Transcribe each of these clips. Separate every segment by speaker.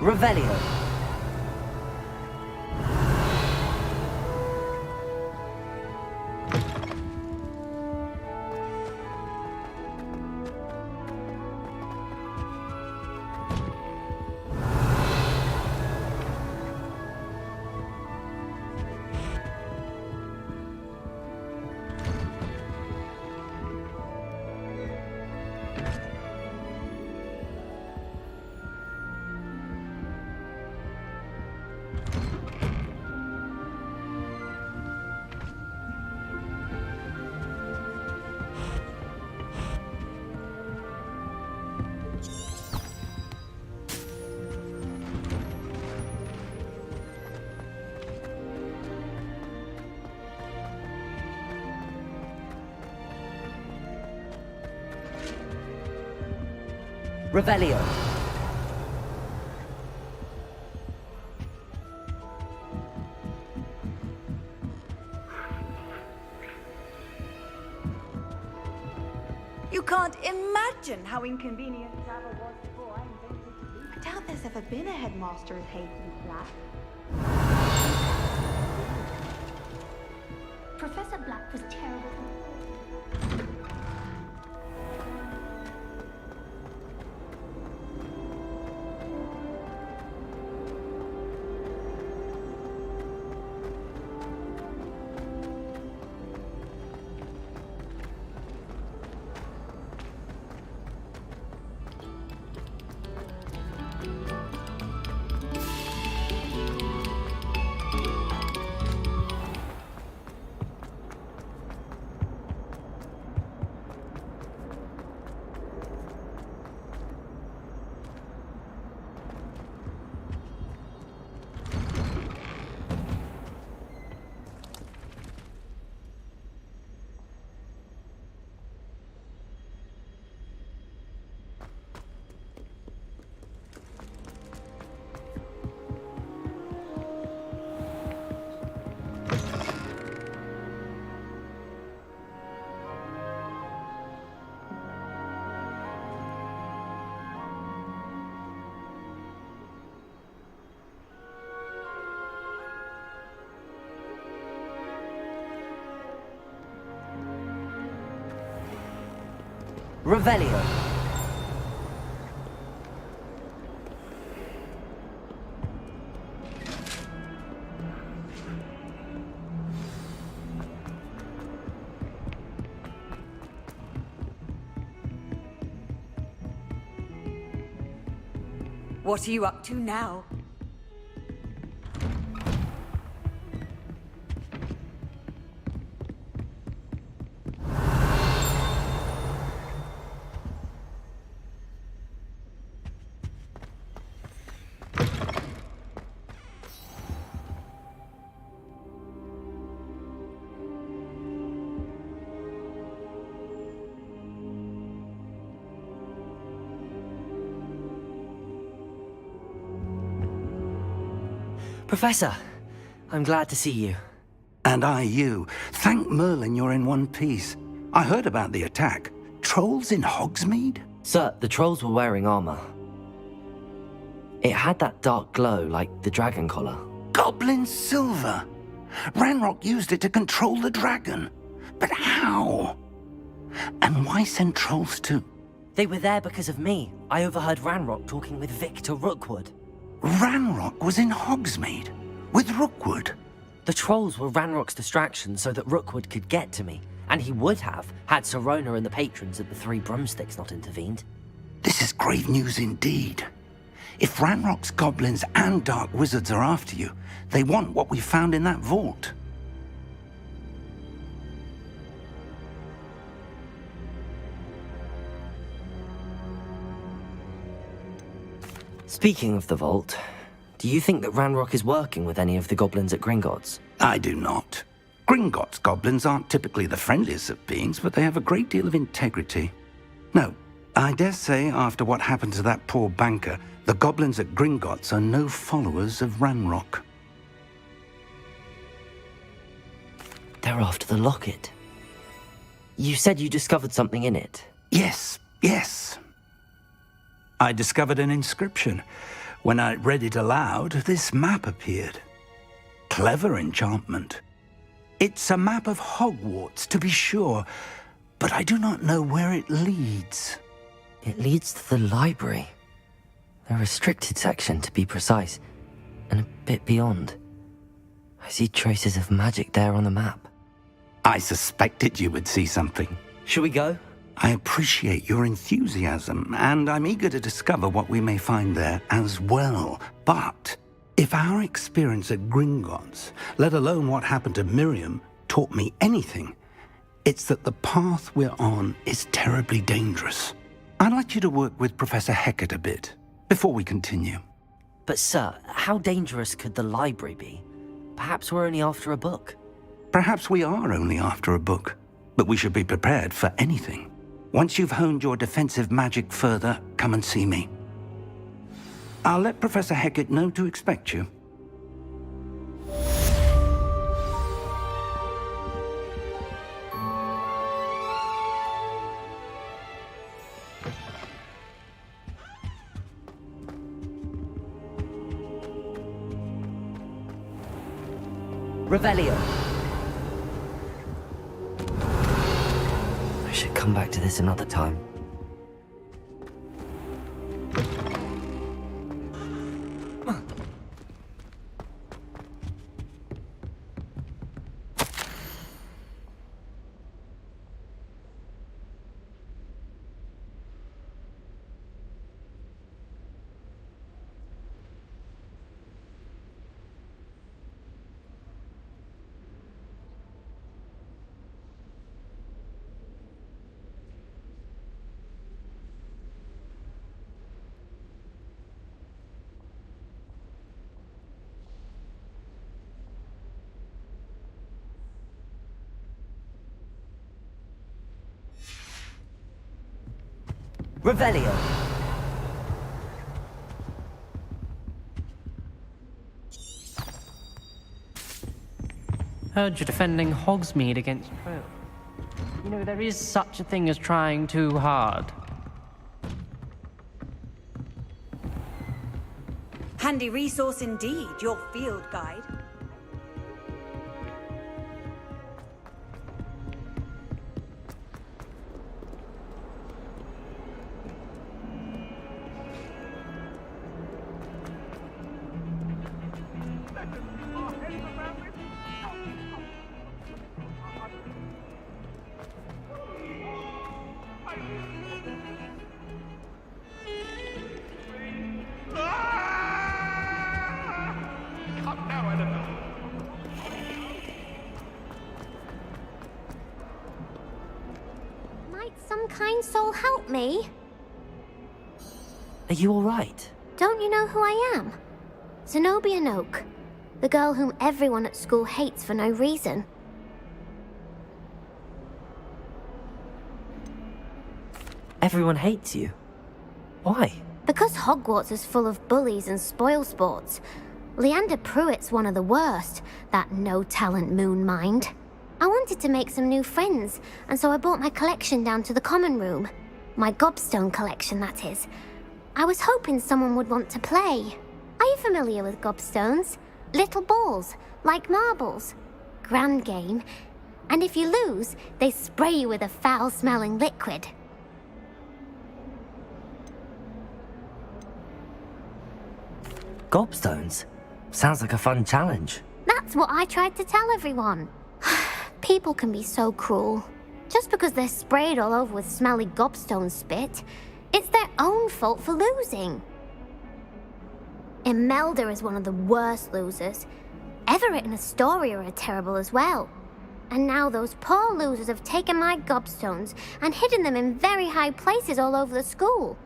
Speaker 1: Revelio. Revelio.
Speaker 2: You can't imagine how inconvenient travel was before I invented it. I doubt there's ever been a headmaster as hatefully black.
Speaker 3: Professor Black was terrible.
Speaker 1: Revelio.
Speaker 2: What are you up to now?
Speaker 1: Professor, I'm glad to see you.
Speaker 4: And I you. Thank Merlin you're in one piece. I heard about the attack. Trolls in Hogsmeade?
Speaker 1: Sir, the trolls were wearing armor. It had that dark glow like the dragon collar.
Speaker 4: Goblin silver! Ranrock used it to control the dragon. But how? And why send trolls too?
Speaker 1: They were there because of me. I overheard Ranrock talking with Victor Rookwood.
Speaker 4: Ranrock was in Hogsmeade? With Rookwood?
Speaker 1: The trolls were Ranrock's distraction so that Rookwood could get to me. And he would have, had Sirona and the patrons at the Three Broomsticks not intervened.
Speaker 4: This is grave news indeed. If Ranrock's goblins and dark wizards are after you, they want what we found in that vault.
Speaker 1: Speaking of the vault, do you think that Ranrock is working with any of the goblins at Gringotts?
Speaker 4: I do not. Gringotts goblins aren't typically the friendliest of beings, but they have a great deal of integrity. No, I dare say after what happened to that poor banker, the goblins at Gringotts are no followers of Ranrock.
Speaker 1: They're after the locket. You said you discovered something in it.
Speaker 4: Yes. I discovered an inscription. When I read it aloud, this map appeared. Clever enchantment. It's a map of Hogwarts, to be sure, but I do not know where it leads.
Speaker 1: It leads to the library. The restricted section, to be precise, and a bit beyond. I see traces of magic there on the map.
Speaker 4: I suspected you would see something.
Speaker 1: Shall we go?
Speaker 4: I appreciate your enthusiasm, and I'm eager to discover what we may find there as well. But if our experience at Gringotts, let alone what happened to Miriam, taught me anything, it's that the path we're on is terribly dangerous. I'd like you to work with Professor Hecat a bit before we continue.
Speaker 1: But sir, how dangerous could the library be? Perhaps we're only after a book.
Speaker 4: Perhaps we are only after a book, but we should be prepared for anything. Once you've honed your defensive magic further, come and see me. I'll let Professor Hecat know to expect you.
Speaker 1: Revelio. I should come back to this another time. Revelio.
Speaker 5: Heard you're defending Hogsmeade against Trill. You know, there is such a thing as trying too hard.
Speaker 2: Handy resource indeed, your field guide.
Speaker 3: Might some kind soul help me?
Speaker 1: Are you all right?
Speaker 3: Don't you know who I am? Zenobia Noak, the girl whom everyone at school hates for no reason.
Speaker 1: Everyone hates you. Why?
Speaker 3: Because Hogwarts is full of bullies and spoilsports. Leander Pruitt's one of the worst, that no-talent moon mind. I wanted to make some new friends, and so I brought my collection down to the common room. My gobstone collection, that is. I was hoping someone would want to play. Are you familiar with gobstones? Little balls, like marbles. Grand game. And if you lose, they spray you with a foul-smelling liquid.
Speaker 1: Gobstones? Sounds like a fun challenge.
Speaker 3: That's what I tried to tell everyone. People can be so cruel. Just because they're sprayed all over with smelly gobstone spit, it's their own fault for losing. Imelda is one of the worst losers. Everett and Astoria are terrible as well. And now those poor losers have taken my gobstones and hidden them in very high places all over the school.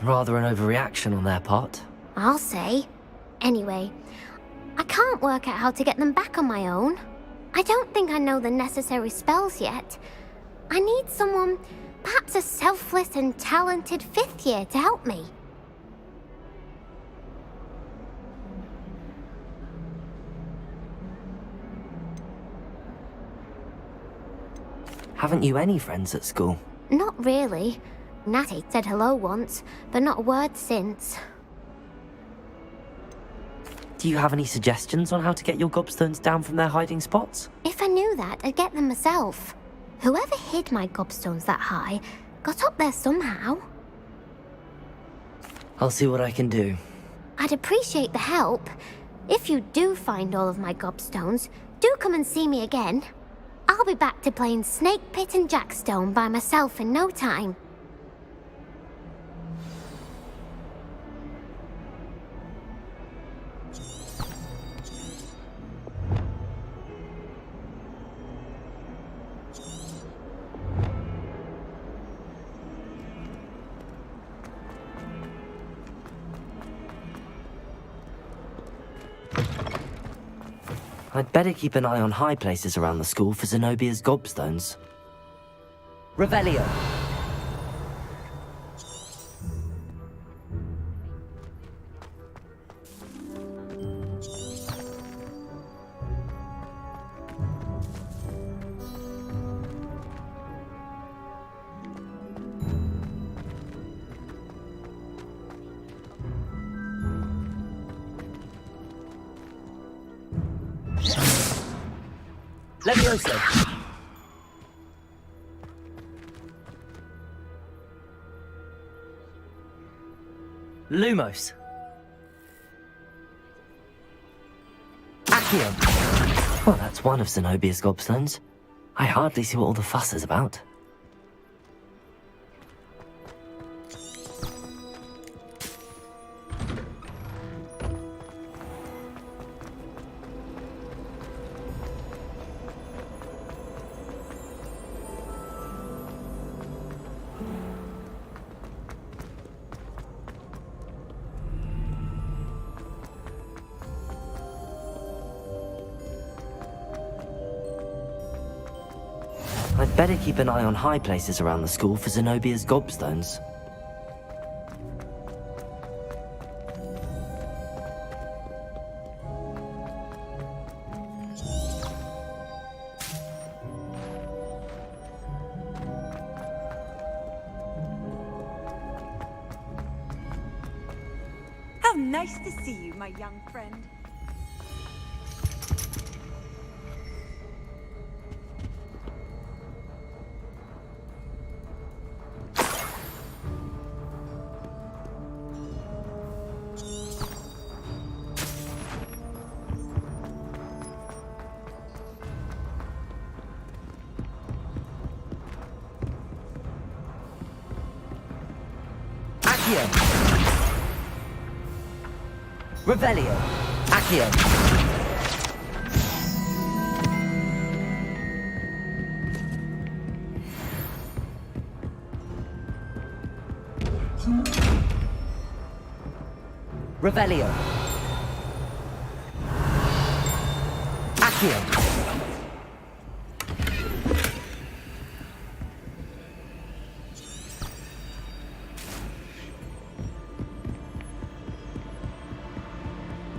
Speaker 1: Rather an overreaction on their part.
Speaker 3: I'll say. Anyway, I can't work out how to get them back on my own. I don't think I know the necessary spells yet. I need someone, perhaps a selfless and talented fifth year to help me.
Speaker 1: Haven't you any friends at school?
Speaker 3: Not really. Natty said hello once, but not a word since.
Speaker 1: Do you have any suggestions on how to get your gobstones down from their hiding spots?
Speaker 3: If I knew that, I'd get them myself. Whoever hid my gobstones that high got up there somehow.
Speaker 1: I'll see what I can do.
Speaker 3: I'd appreciate the help. If you do find all of my gobstones, do come and see me again. I'll be back to playing Snake Pit and Jackstone by myself in no time.
Speaker 1: I'd better keep an eye on high places around the school for Zenobia's gobstones. Revelio! Levioso! Lumos! Accio! Well, that's one of Zenobia's gobstones. I hardly see what all the fuss is about. I'd better keep an eye on high places around the school for Zenobia's gobstones.
Speaker 2: How nice to see you, my young friend.
Speaker 1: Accio! Revelio! Accio! Revelio! Accio!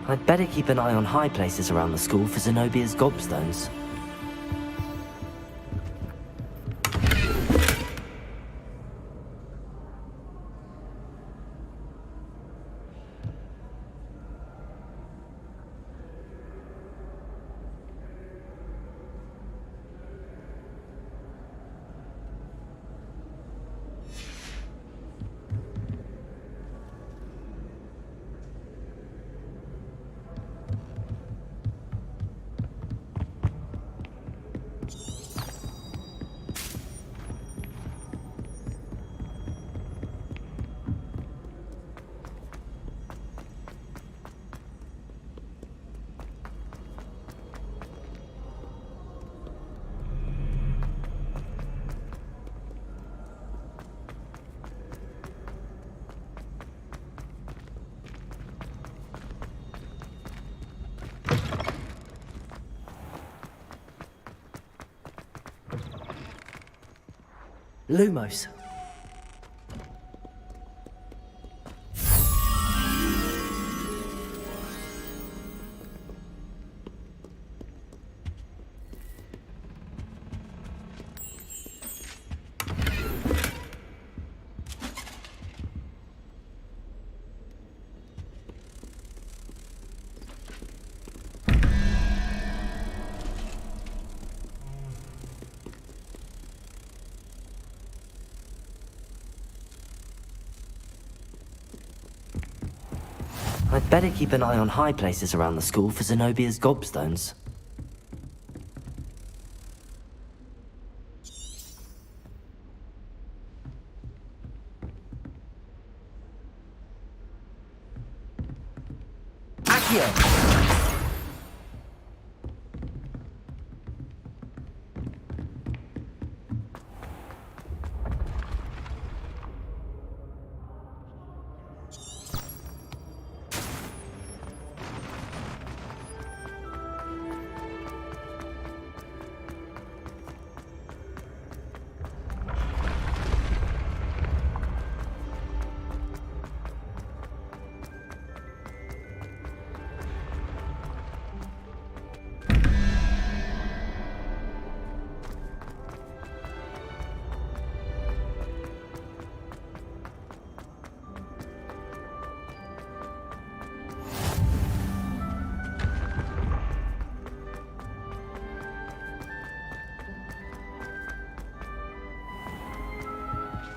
Speaker 1: I'd better keep an eye on high places around the school for Zenobia's gobstones. Lumos. I'd better keep an eye on high places around the school for Zenobia's gobstones. Accio!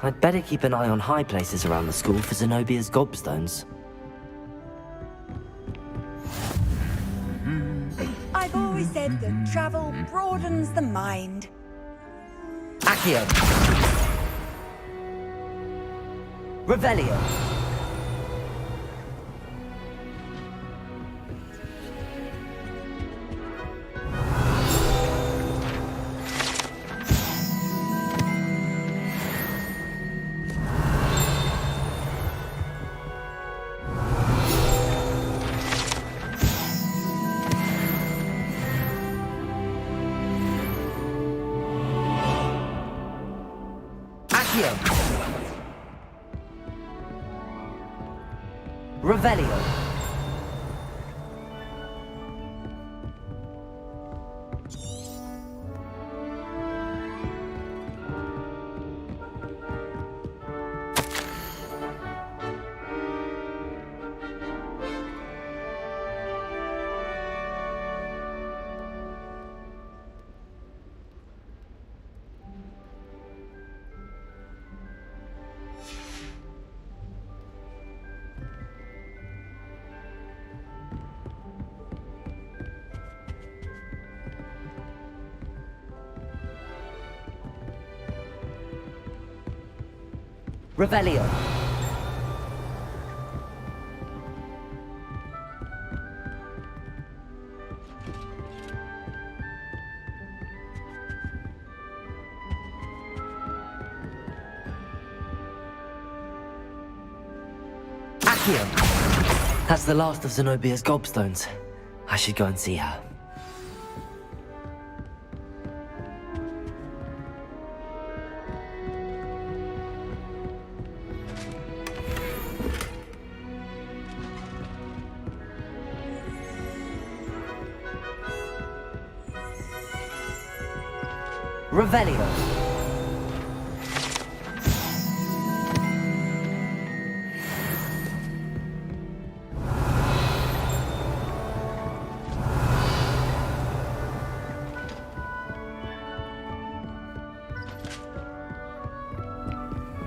Speaker 1: I'd better keep an eye on high places around the school for Zenobia's gobstones.
Speaker 6: I've always said that travel broadens the mind.
Speaker 1: Accio! Revelio! Revelio. Revelio. Accio. That's the last of Zenobia's gobstones. I should go and see her. Revelio.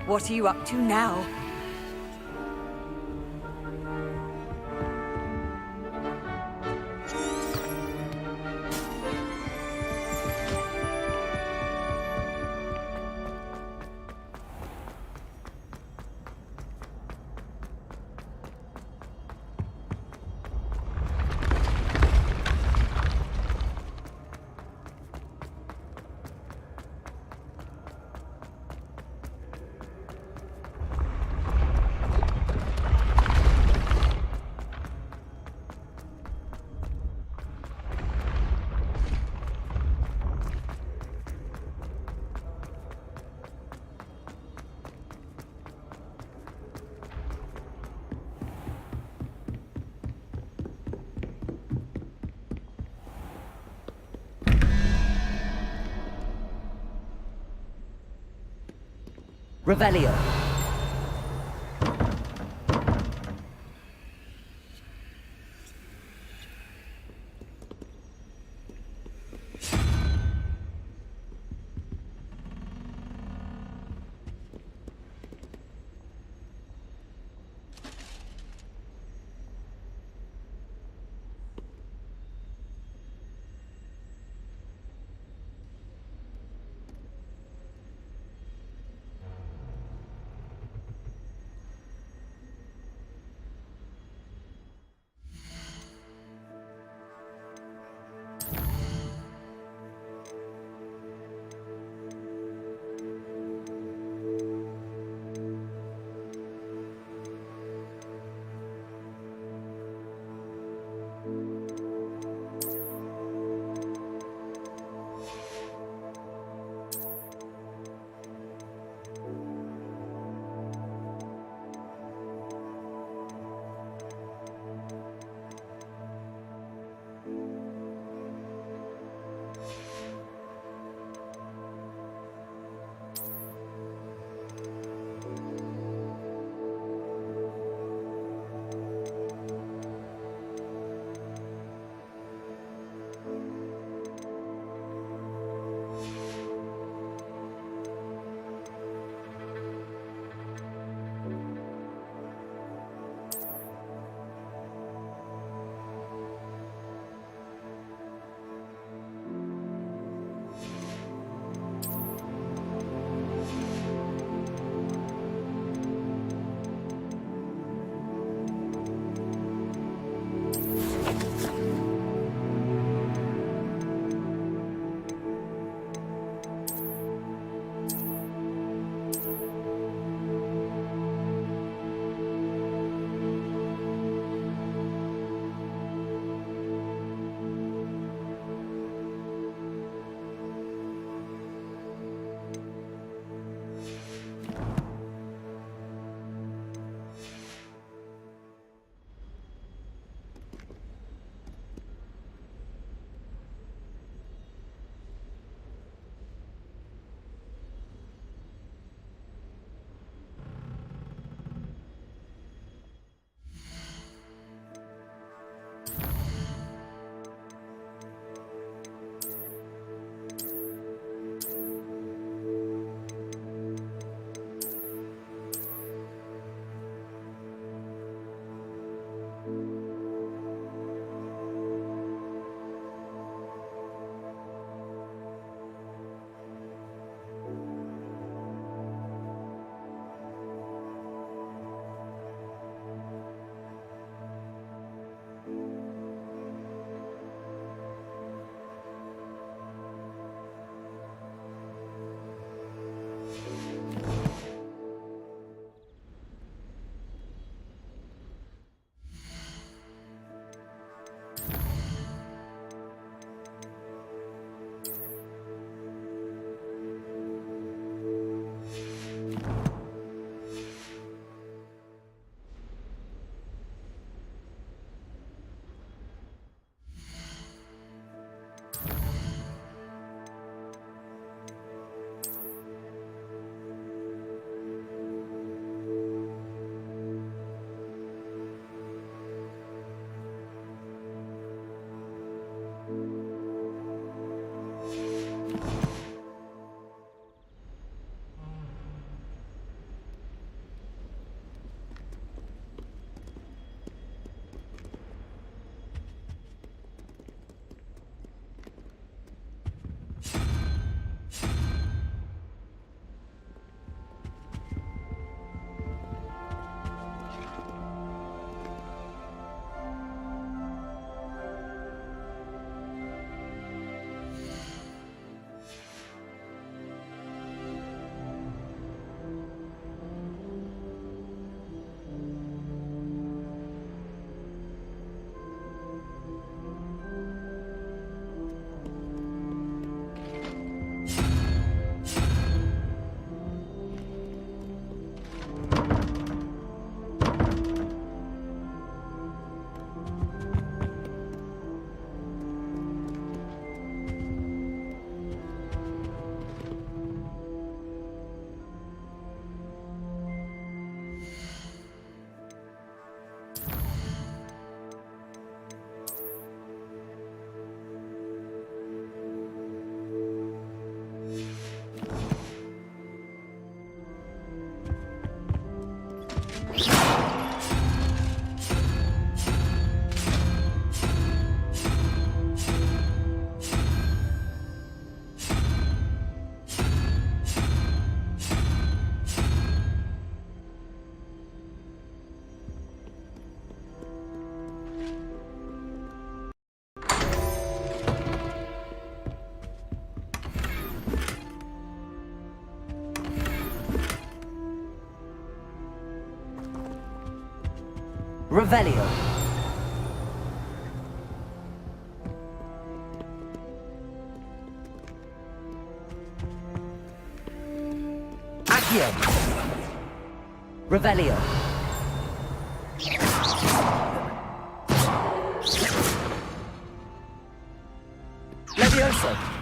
Speaker 6: What are you up to now? Revelio.
Speaker 1: Revelio. Accio. Revelio. Levioso.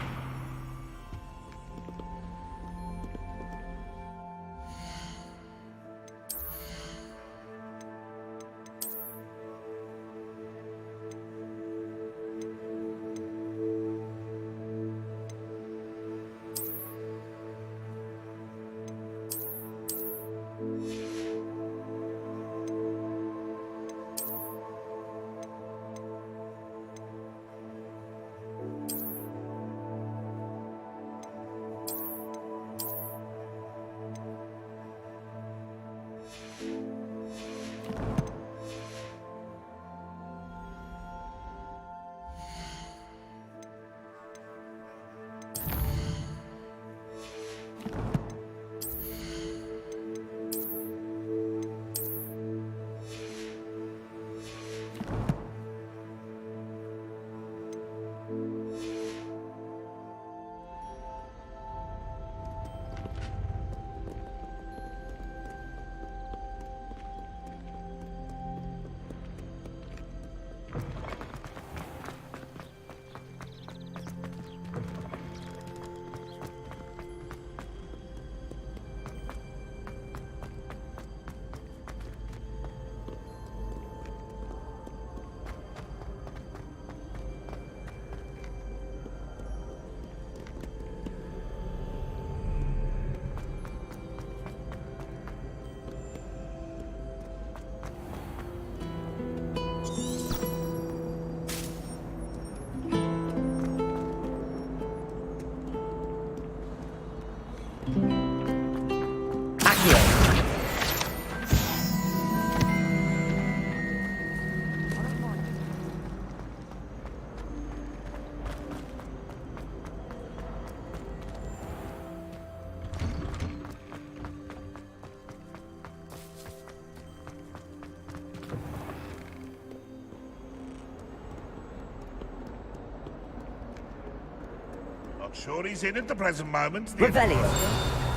Speaker 7: Not sure he's in at the present moment.
Speaker 1: Revelio.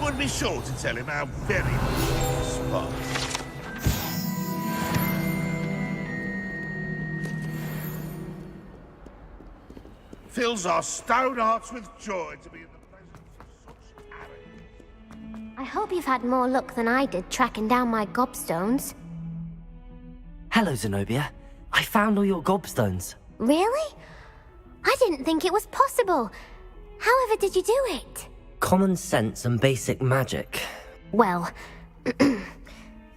Speaker 7: Would be sure to tell him how very much spot. Fills our stone hearts with joy to be in the presence of such arrogance.
Speaker 3: I hope you've had more luck than I did tracking down my gobstones.
Speaker 1: Hello, Zenobia. I found all your gobstones.
Speaker 3: Really? I didn't think it was possible. However did you do it?
Speaker 1: Common sense and basic magic.
Speaker 3: Well,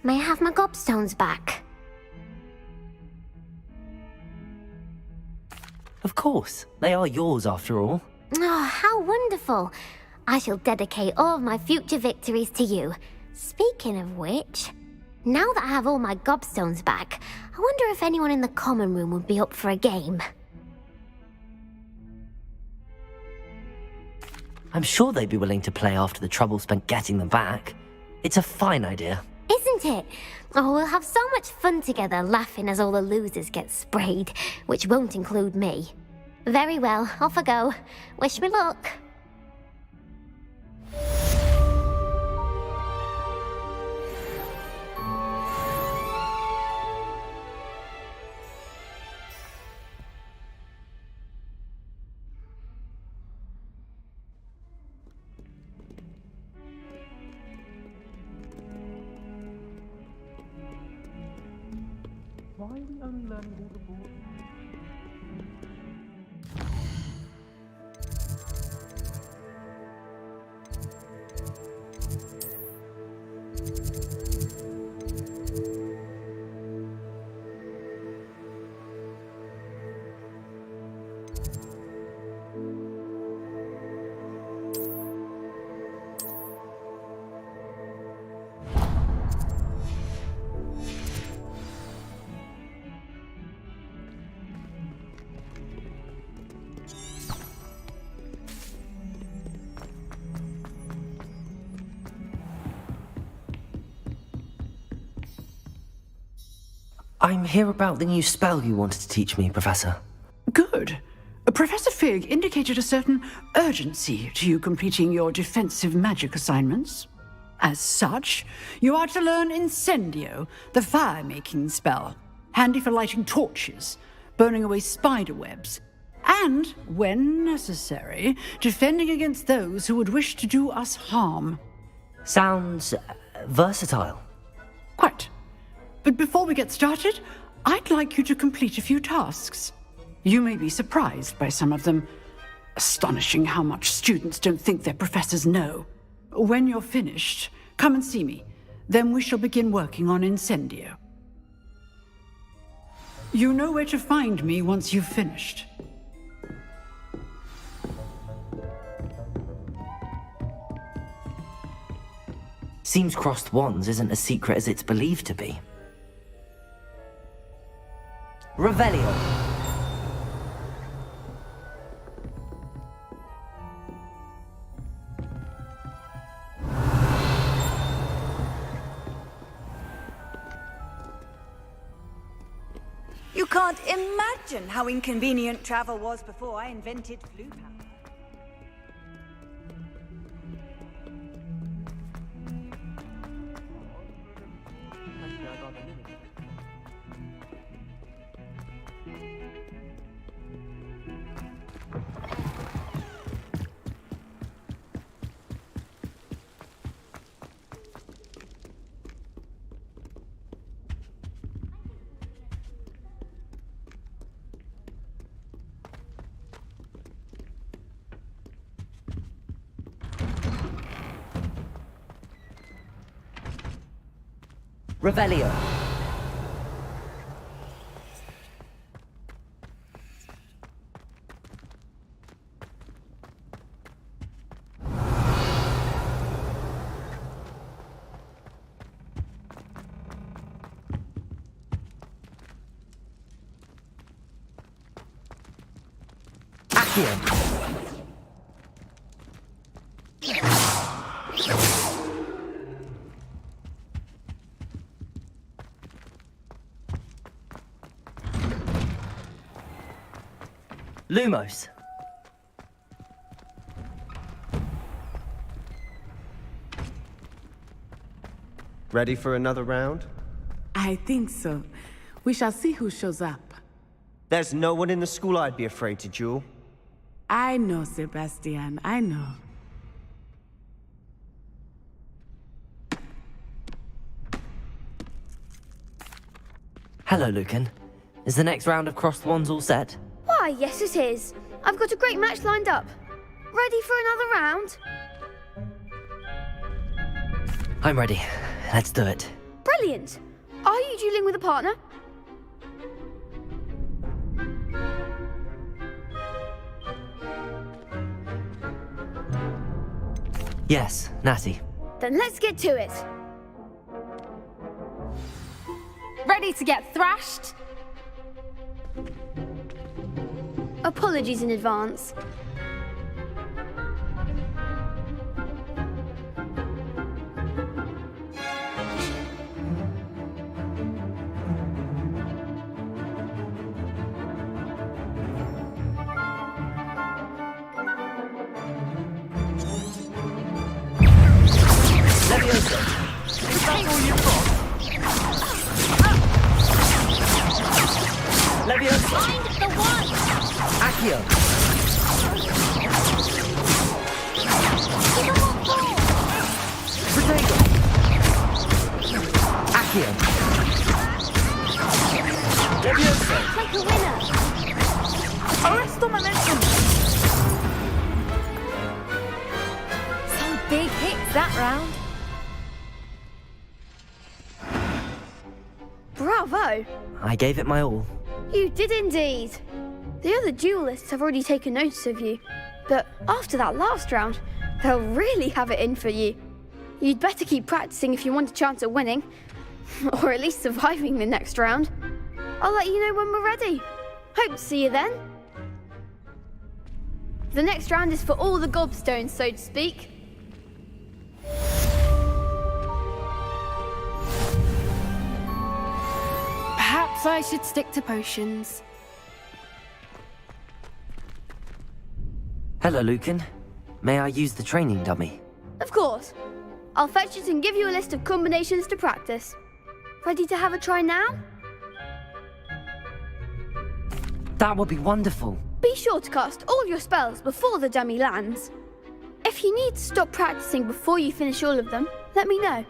Speaker 3: may I have my gobstones back?
Speaker 1: Of course. They are yours after all.
Speaker 3: Oh, how wonderful. I shall dedicate all of my future victories to you. Speaking of which, now that I have all my gobstones back, I wonder if anyone in the common room would be up for a game.
Speaker 1: I'm sure they'd be willing to play after the trouble spent getting them back. It's a fine idea.
Speaker 3: Isn't it? Oh, we'll have so much fun together laughing as all the losers get sprayed, which won't include me. Very well, off I go. Wish me luck.
Speaker 5: Why are we only learning all the boards?
Speaker 1: I'm here about the new spell you wanted to teach me, Professor.
Speaker 8: Good. Professor Fig indicated a certain urgency to you completing your defensive magic assignments. As such, you are to learn Incendio, the fire-making spell, handy for lighting torches, burning away spider webs, and, when necessary, defending against those who would wish to do us harm.
Speaker 1: Sounds versatile.
Speaker 8: Quite. But before we get started, I'd like you to complete a few tasks. You may be surprised by some of them. Astonishing how much students don't think their professors know. When you're finished, come and see me. Then we shall begin working on Incendio. You know where to find me once you've finished.
Speaker 1: Seems crossed wands isn't as secret as it's believed to be. Revelio.
Speaker 2: You can't imagine how inconvenient travel was before I invented flu powder.
Speaker 1: Revelio. Accio. Lumos.
Speaker 9: Ready for another round?
Speaker 10: I think so. We shall see who shows up.
Speaker 9: There's no one in the school I'd be afraid to duel.
Speaker 10: I know, Sebastian, I know.
Speaker 1: Hello, Lucan. Is the next round of crossed wands all set?
Speaker 3: Why, yes it is. I've got a great match lined up. Ready for another round?
Speaker 1: I'm ready. Let's do it.
Speaker 3: Brilliant. Are you dueling with a partner?
Speaker 1: Yes, Natty.
Speaker 3: Then let's get to it.
Speaker 11: Ready to get thrashed?
Speaker 3: Apologies in advance.
Speaker 1: Leviosa.
Speaker 11: Find the one!
Speaker 1: Accio. Protego. Accio. Leviosa.
Speaker 3: Like a winner.
Speaker 10: Arresto momentum!
Speaker 11: Some big hits that round.
Speaker 3: Bravo.
Speaker 1: I gave it my all.
Speaker 3: You did indeed. The other duelists have already taken notice of you, but after that last round, they'll really have it in for you. You'd better keep practicing if you want a chance at winning, or at least surviving the next round. I'll let you know when we're ready. Hope to see you then. The next round is for all the gobstones, so to speak.
Speaker 10: Perhaps
Speaker 11: Perhaps I should stick to potions.
Speaker 1: Hello, Lucan. May I use the training dummy?
Speaker 12: Of course. I'll fetch it and give you a list of combinations to practice. Ready to have a try now?
Speaker 1: That would be wonderful.
Speaker 12: Be sure to cast all your spells before the dummy lands. If you need to stop practicing before you finish all of them, let me know.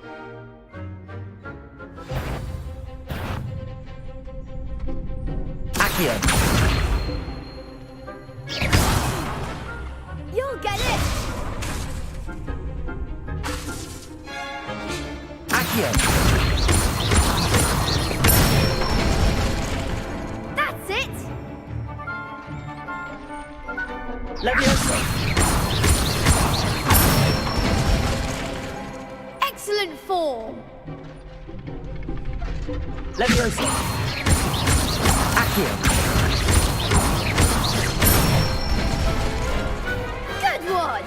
Speaker 1: Accio!
Speaker 12: You'll get it!
Speaker 1: Accio!
Speaker 12: That's it!
Speaker 1: Leviosa!
Speaker 12: Excellent form!
Speaker 1: Leviosa! Accio!
Speaker 12: Good one!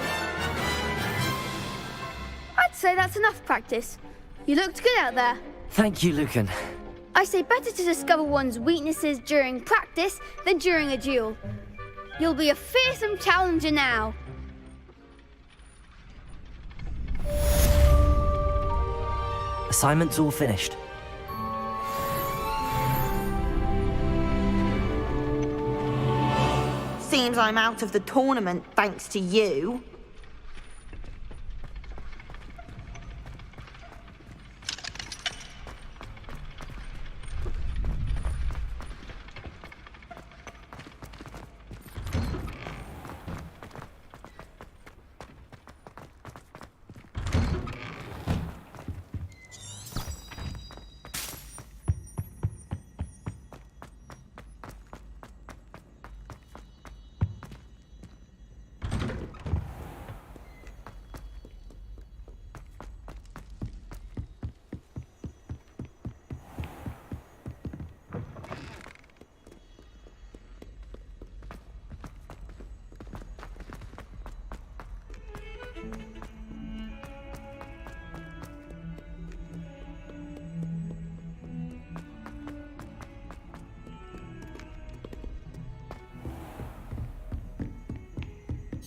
Speaker 12: I'd say that's enough practice. You looked good out there.
Speaker 1: Thank you, Lucan.
Speaker 12: I say better to discover one's weaknesses during practice than during a duel. You'll be a fearsome challenger now.
Speaker 1: Assignment's all finished.
Speaker 2: Seems I'm out of the tournament thanks to you.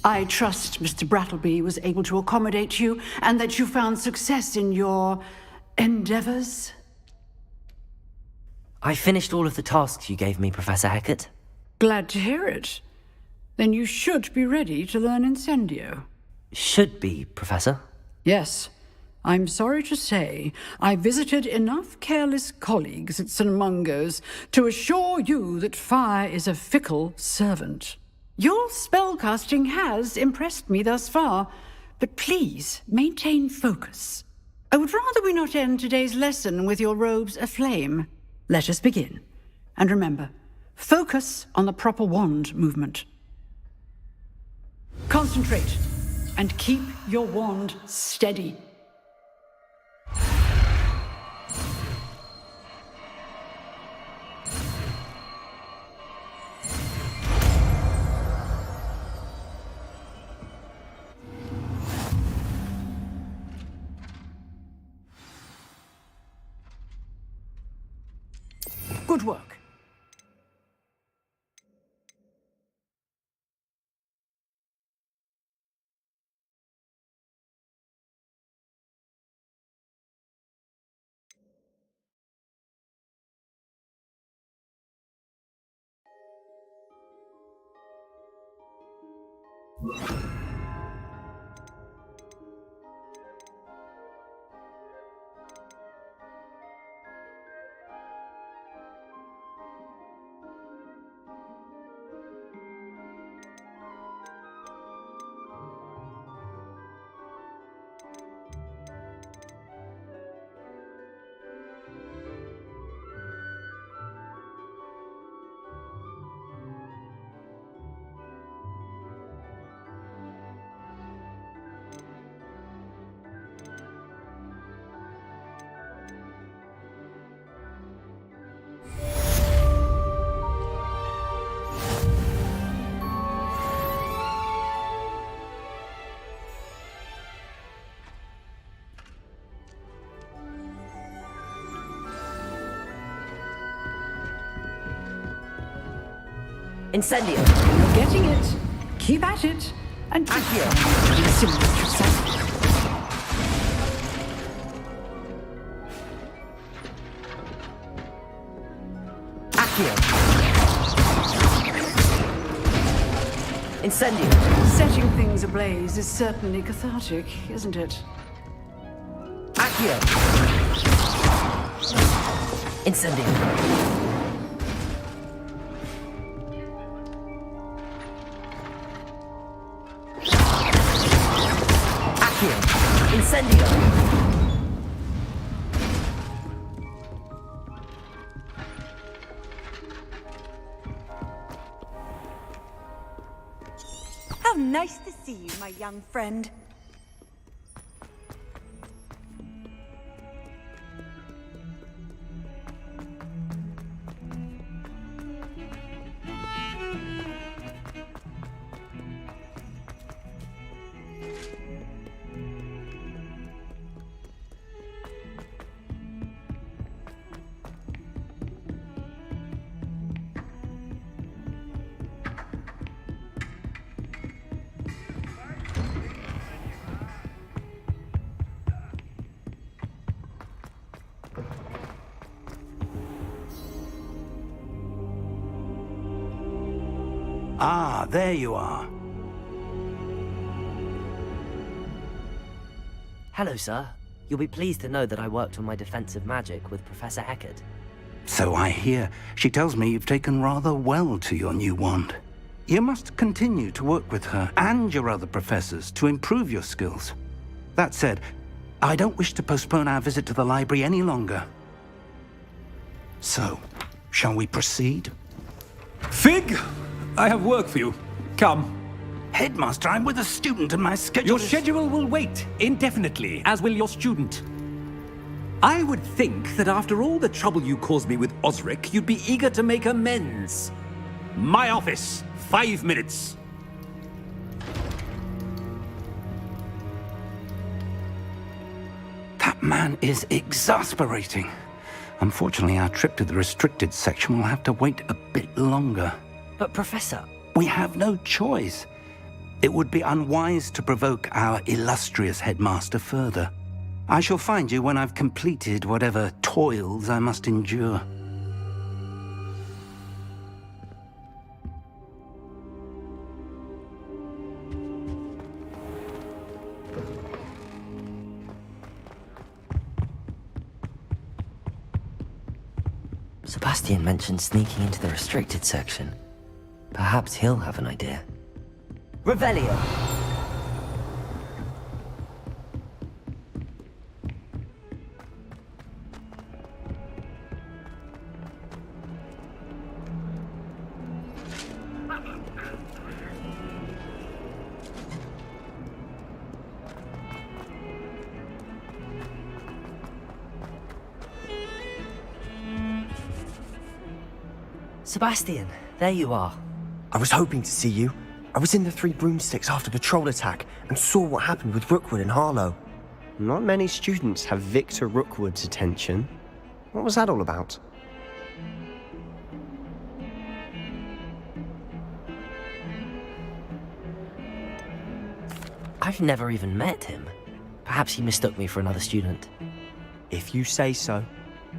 Speaker 8: I trust Mr. Brattleby was able to accommodate you and that you found success in your endeavors.
Speaker 1: I finished all of the tasks you gave me, Professor Hecat.
Speaker 8: Glad to hear it. Then you should be ready to learn Incendio.
Speaker 1: Should be, Professor.
Speaker 8: Yes. I'm sorry to say, I visited enough careless colleagues at St. Mungo's to assure you that fire is a fickle servant. Your spellcasting has impressed me thus far, but please maintain focus. I would rather we not end today's lesson with your robes aflame. Let us begin. And remember, focus on the proper wand movement. Concentrate and keep your wand steady. Good work.
Speaker 1: Incendio!
Speaker 8: You're getting it. Keep at it. And simulate yourself.
Speaker 1: Accio! Incendio!
Speaker 8: Setting things ablaze is certainly cathartic, isn't it?
Speaker 1: Accio! Incendio! Accio! Incendio!
Speaker 6: How nice to see you, my young friend.
Speaker 4: Ah, there you are.
Speaker 1: Hello, sir. You'll be pleased to know that I worked on my defensive magic with Professor Eckert.
Speaker 4: So I hear. She tells me you've taken rather well to your new wand. You must continue to work with her and your other professors to improve your skills. That said, I don't wish to postpone our visit to the library any longer. So, shall we proceed?
Speaker 13: Fig! I have work for you. Come.
Speaker 4: Headmaster, I'm with a student and my schedule
Speaker 13: Your
Speaker 4: is...
Speaker 13: schedule will wait indefinitely, as will your student. I would think that after all the trouble you caused me with Osric, you'd be eager to make amends. My office, 5 minutes.
Speaker 4: That man is exasperating. Unfortunately, our trip to the restricted section will have to wait a bit longer.
Speaker 1: But, Professor...
Speaker 4: We have no choice. It would be unwise to provoke our illustrious headmaster further. I shall find you when I've completed whatever toils I must endure.
Speaker 1: Sebastian mentioned sneaking into the restricted section. Perhaps he'll have an idea. Revelio! Sebastian, there you are.
Speaker 14: I was hoping to see you. I was in the Three Broomsticks after the troll attack and saw what happened with Rookwood and Harlow.
Speaker 9: Not many students have Victor Rookwood's attention. What was that all about?
Speaker 1: I've never even met him. Perhaps he mistook me for another student.
Speaker 9: If you say so.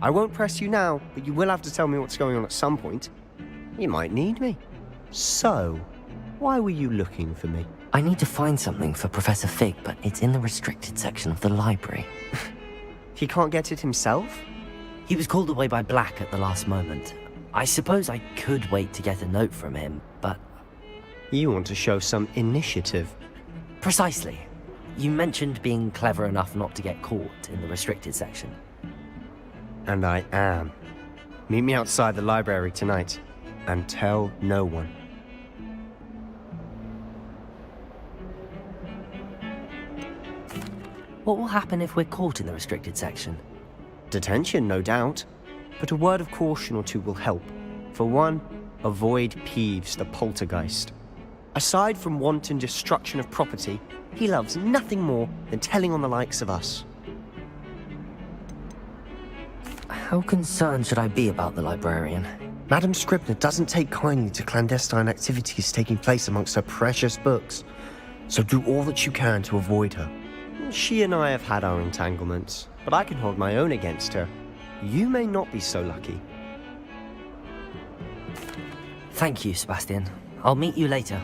Speaker 9: I won't press you now, but you will have to tell me what's going on at some point. You might need me. So, why were you looking for me?
Speaker 1: I need to find something for Professor Fig, but it's in the restricted section of the library.
Speaker 9: He can't get it himself?
Speaker 1: He was called away by Black at the last moment. I suppose I could wait to get a note from him, but...
Speaker 9: You want to show some initiative.
Speaker 1: Precisely. You mentioned being clever enough not to get caught in the restricted section.
Speaker 9: And I am. Meet me outside the library tonight, and tell no one.
Speaker 1: What will happen if we're caught in the restricted section?
Speaker 9: Detention, no doubt. But a word of caution or two will help. For one, avoid Peeves, the poltergeist. Aside from wanton destruction of property, he loves nothing more than telling on the likes of us.
Speaker 1: How concerned should I be about the librarian?
Speaker 14: Madame Scribner doesn't take kindly to clandestine activities taking place amongst her precious books, so do all that you can to avoid her.
Speaker 9: She and I have had our entanglements, but I can hold my own against her. You may not be so lucky.
Speaker 1: Thank you, Sebastian. I'll meet you later.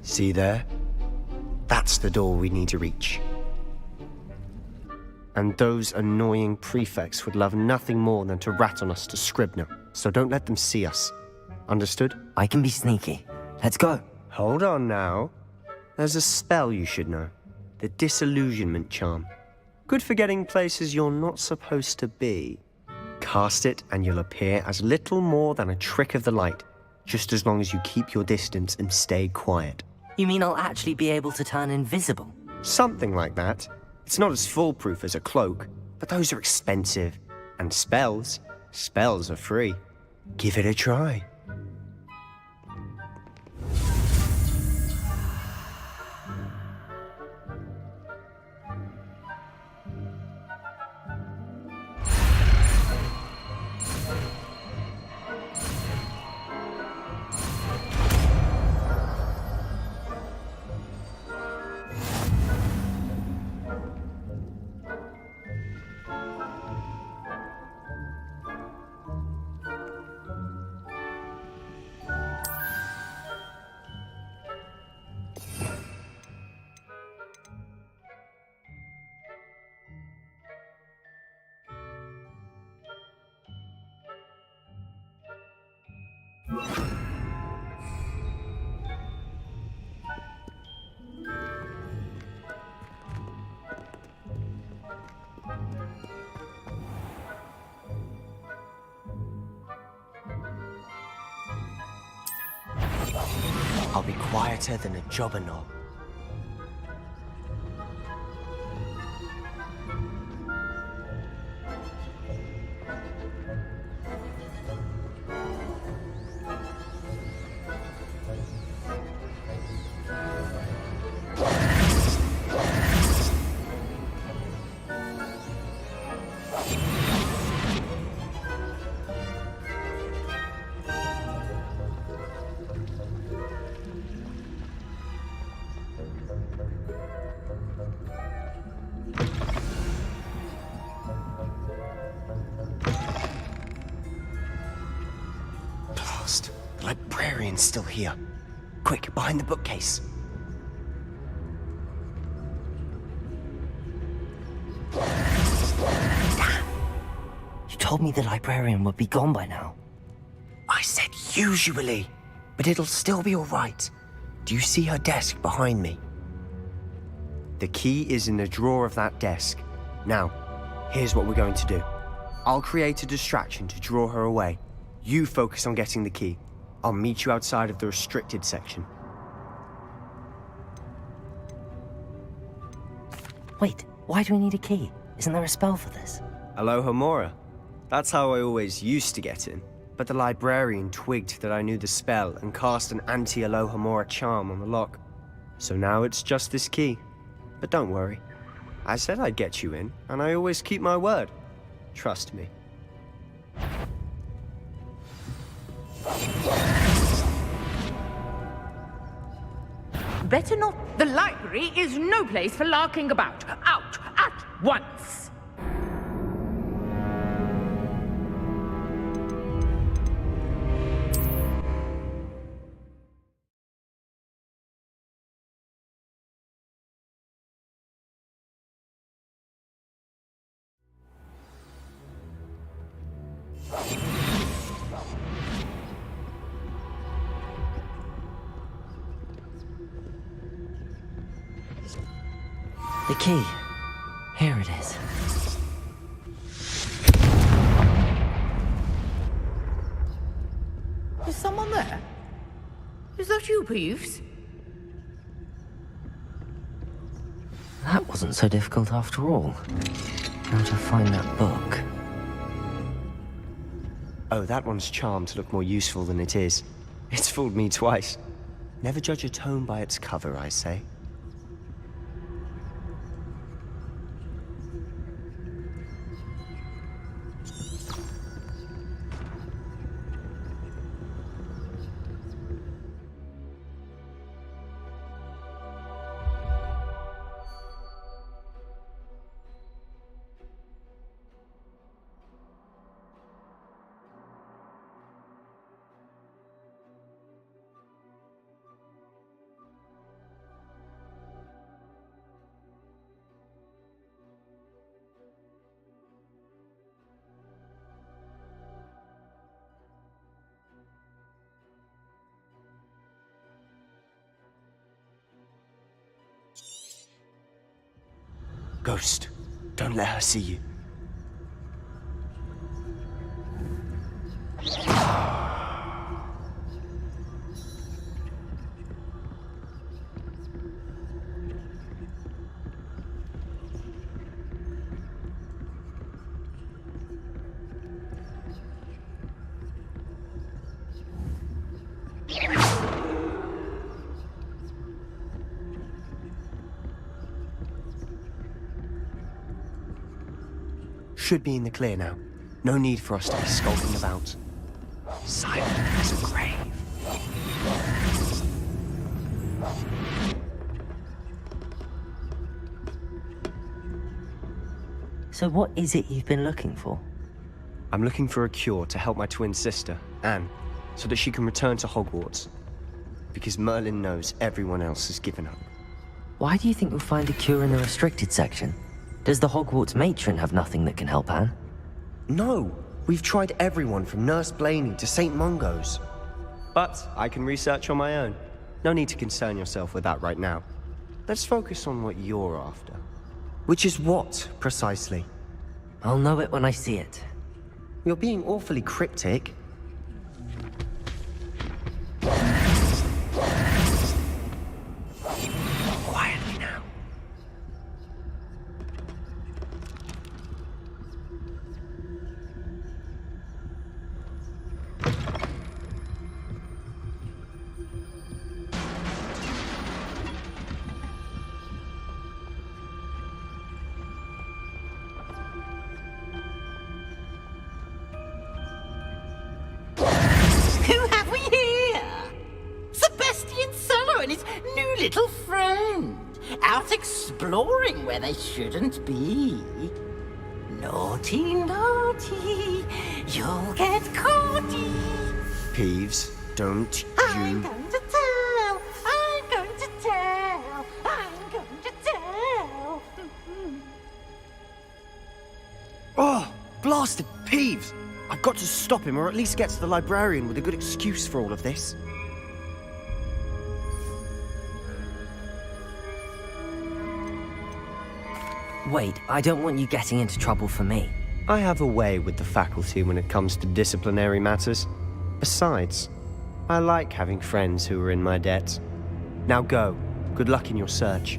Speaker 14: See there? That's the door we need to reach.
Speaker 9: And those annoying prefects would love nothing more than to rat on us to Scribner, so don't let them see us. Understood?
Speaker 1: I can be sneaky. Let's go.
Speaker 9: Hold on now. There's a spell you should know. The Disillusionment Charm. Good for getting places you're not supposed to be. Cast it and you'll appear as little more than a trick of the light, just as long as you keep your distance and stay quiet.
Speaker 1: You mean I'll actually be able to turn invisible?
Speaker 9: Something like that. It's not as foolproof as a cloak, but those are expensive. And spells are free.
Speaker 14: Give it a try. I'll be quieter than a jobber knob. The librarian's still here. Quick, behind the bookcase.
Speaker 1: Damn! You told me the librarian would be gone by now.
Speaker 14: I said usually, but it'll still be all right. Do you see her desk behind me?
Speaker 9: The key is in the drawer of that desk. Now, here's what we're going to do. I'll create a distraction to draw her away. You focus on getting the key. I'll meet you outside of the restricted section.
Speaker 1: Wait, why do we need a key? Isn't there a spell for this?
Speaker 9: Alohomora. That's how I always used to get in. But the librarian twigged that I knew the spell and cast an anti-Alohomora charm on the lock. So now it's just this key. But don't worry. I said I'd get you in, and I always keep my word. Trust me.
Speaker 15: Better not. The library is no place for larking about. Out at once.
Speaker 1: The key. Here it is.
Speaker 15: Is someone there? Is that you, Peeves?
Speaker 1: That wasn't so difficult after all. How to find that book?
Speaker 9: Oh, that one's charmed to look more useful than it is. It's fooled me twice. Never judge a tome by its cover, I say. Ghost, don't let her see you. Should be in the clear now. No need for us to be skulking about. Silent as a grave.
Speaker 1: So what is it you've been looking for?
Speaker 9: I'm looking for a cure to help my twin sister, Anne, so that she can return to Hogwarts. Because Merlin knows everyone else has given up.
Speaker 1: Why do you think we'll find a cure in the restricted section? Does the Hogwarts matron have nothing that can help Anne?
Speaker 14: No, we've tried everyone from Nurse Blaney to St. Mungo's.
Speaker 9: But I can research on my own. No need to concern yourself with that right now. Let's focus on what you're after.
Speaker 14: Which is what, precisely?
Speaker 1: I'll know it when I see it.
Speaker 14: You're being awfully cryptic.
Speaker 1: Quietly now.
Speaker 16: Who have we here? Sebastian Cello and his new little friend. Out exploring where they shouldn't be. Naughty, naughty. You'll get caughty.
Speaker 14: Peeves, don't
Speaker 16: I'm
Speaker 14: you...
Speaker 16: going to tell. I'm going to tell. I'm going to tell.
Speaker 14: Oh, blasted Peeves! I've got to stop him, or at least get to the librarian with a good excuse for all of this.
Speaker 1: Wait, I don't want you getting into trouble for me.
Speaker 9: I have a way with the faculty when it comes to disciplinary matters. Besides, I like having friends who are in my debt. Now go. Good luck in your search.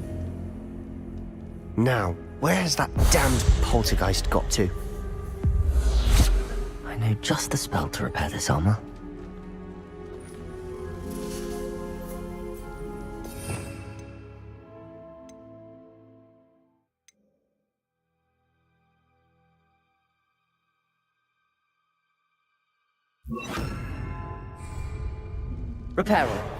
Speaker 14: Now, where's that damned poltergeist got to?
Speaker 1: I know just the spell to repair this armor. Repair all.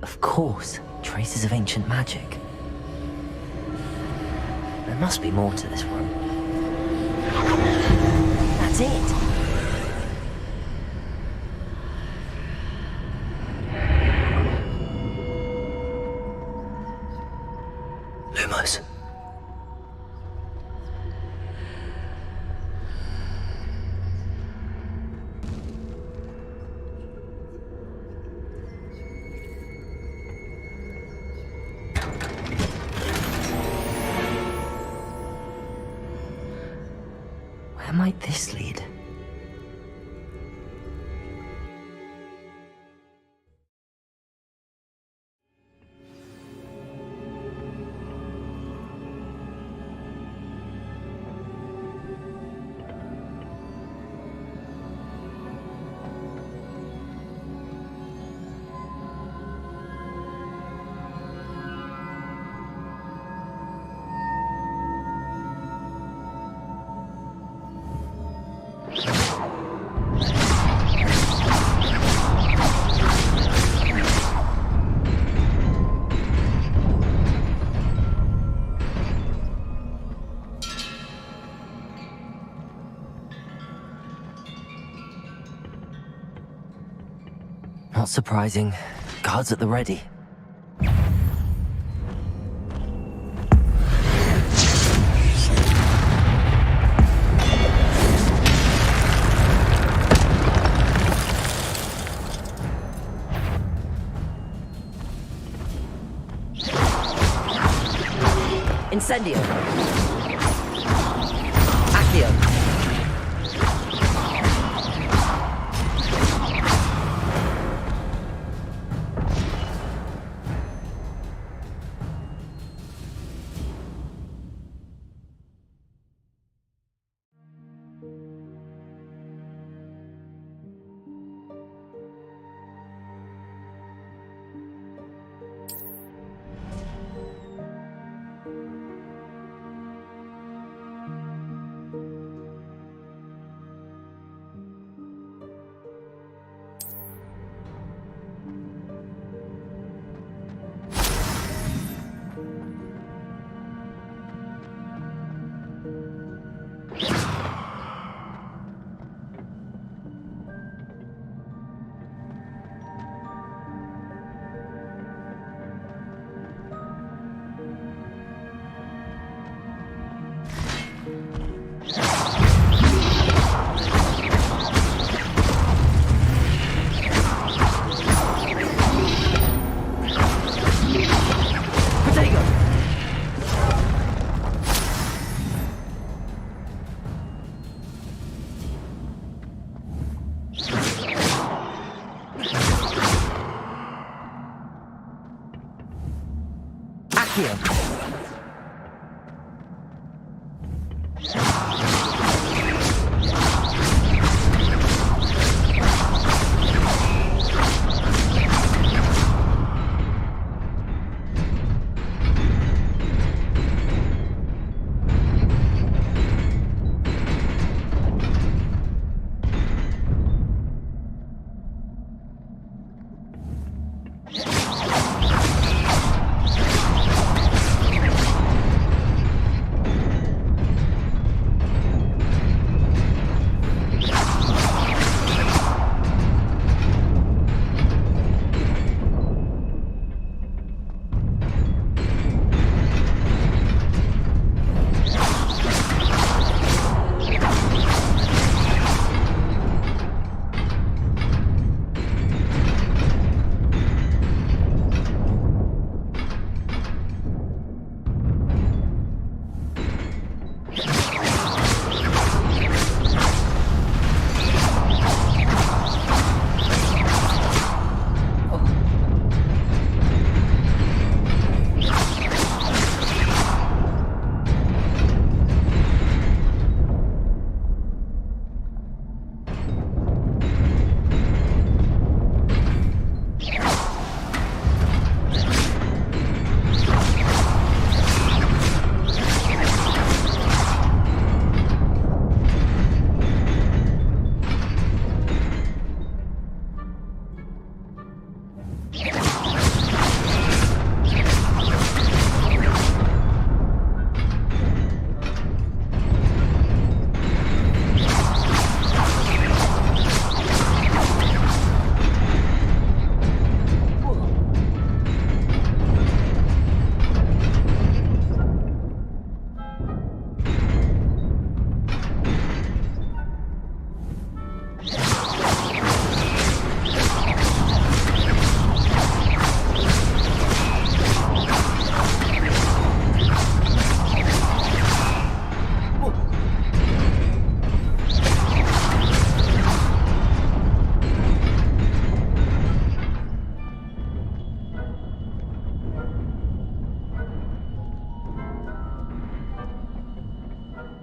Speaker 1: Of course, traces of ancient magic. There must be more to this room. That's it! close. Where might this lead? Not surprising. Guards at the ready.
Speaker 17: Incendio. Accio.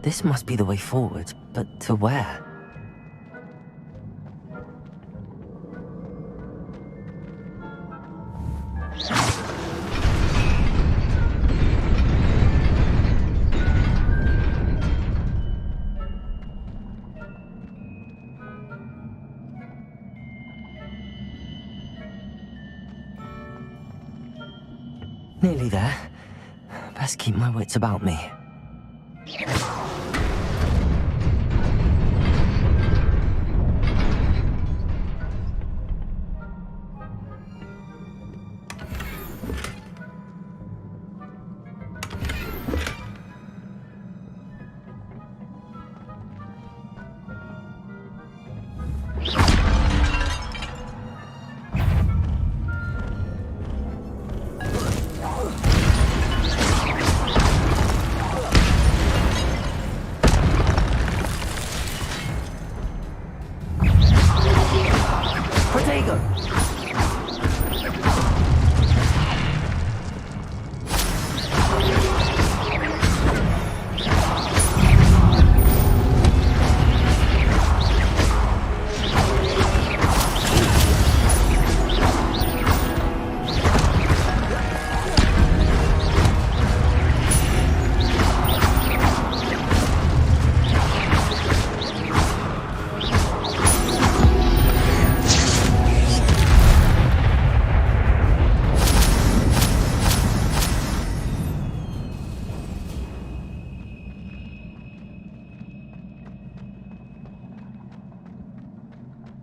Speaker 1: This must be the way forward, but to where? Nearly there. Best keep my wits about me.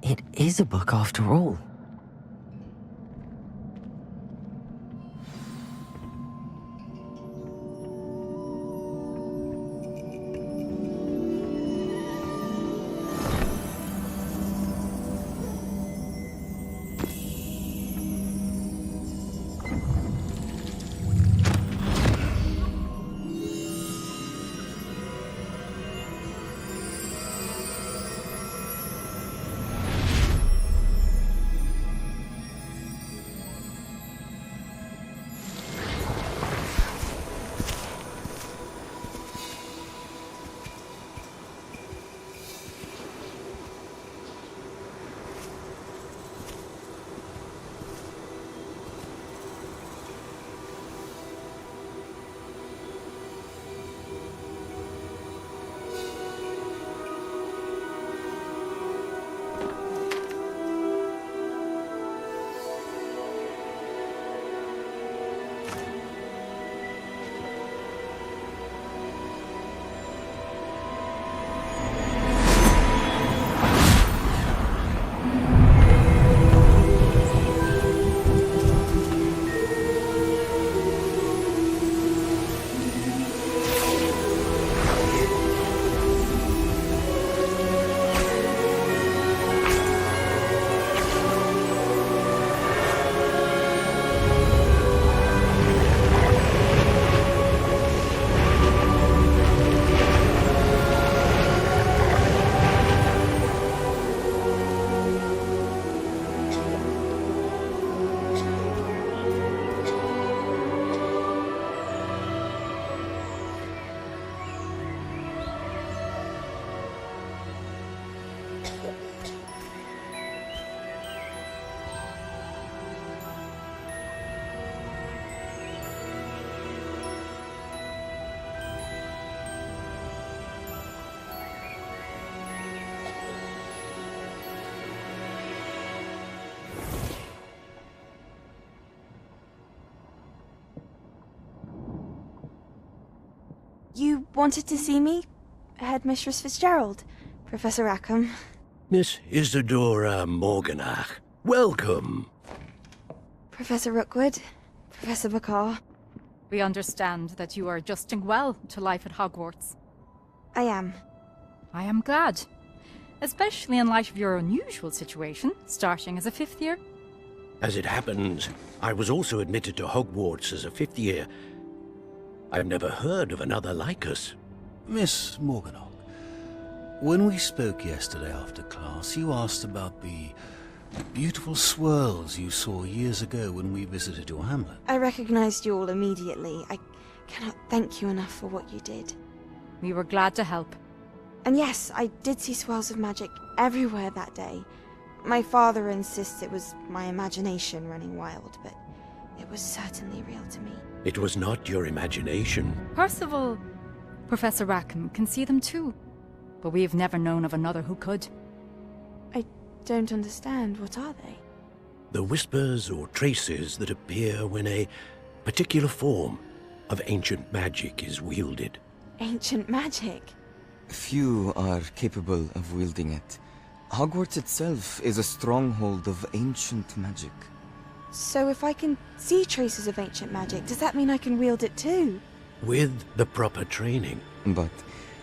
Speaker 1: It is a book after all.
Speaker 2: You wanted to see me? Headmistress Fitzgerald? Professor Rackham?
Speaker 18: Miss Isadora Morganach, welcome.
Speaker 2: Professor Rookwood? Professor Bakar?
Speaker 19: We understand that you are adjusting well to life at Hogwarts.
Speaker 2: I am.
Speaker 19: I am glad. Especially in light of your unusual situation, starting as a 5th year.
Speaker 18: As it happens, I was also admitted to Hogwarts as a 5th year. I've never heard of another like us.
Speaker 20: Miss Morganach, when we spoke yesterday after class, you asked about the beautiful swirls you saw years ago when we visited your hamlet.
Speaker 2: I recognized you all immediately. I cannot thank you enough for what you did.
Speaker 19: We were glad to help.
Speaker 2: And yes, I did see swirls of magic everywhere that day. My father insists it was my imagination running wild, but it was certainly real to me.
Speaker 18: It was not your imagination.
Speaker 19: Percival, Professor Rackham can see them too. But we've never known of another who could.
Speaker 2: I don't understand. What are they?
Speaker 18: The whispers or traces that appear when a particular form of ancient magic is wielded.
Speaker 2: Ancient magic?
Speaker 21: Few are capable of wielding it. Hogwarts itself is a stronghold of ancient magic.
Speaker 2: So if I can see traces of ancient magic, does that mean I can wield it too?
Speaker 18: With the proper training.
Speaker 21: But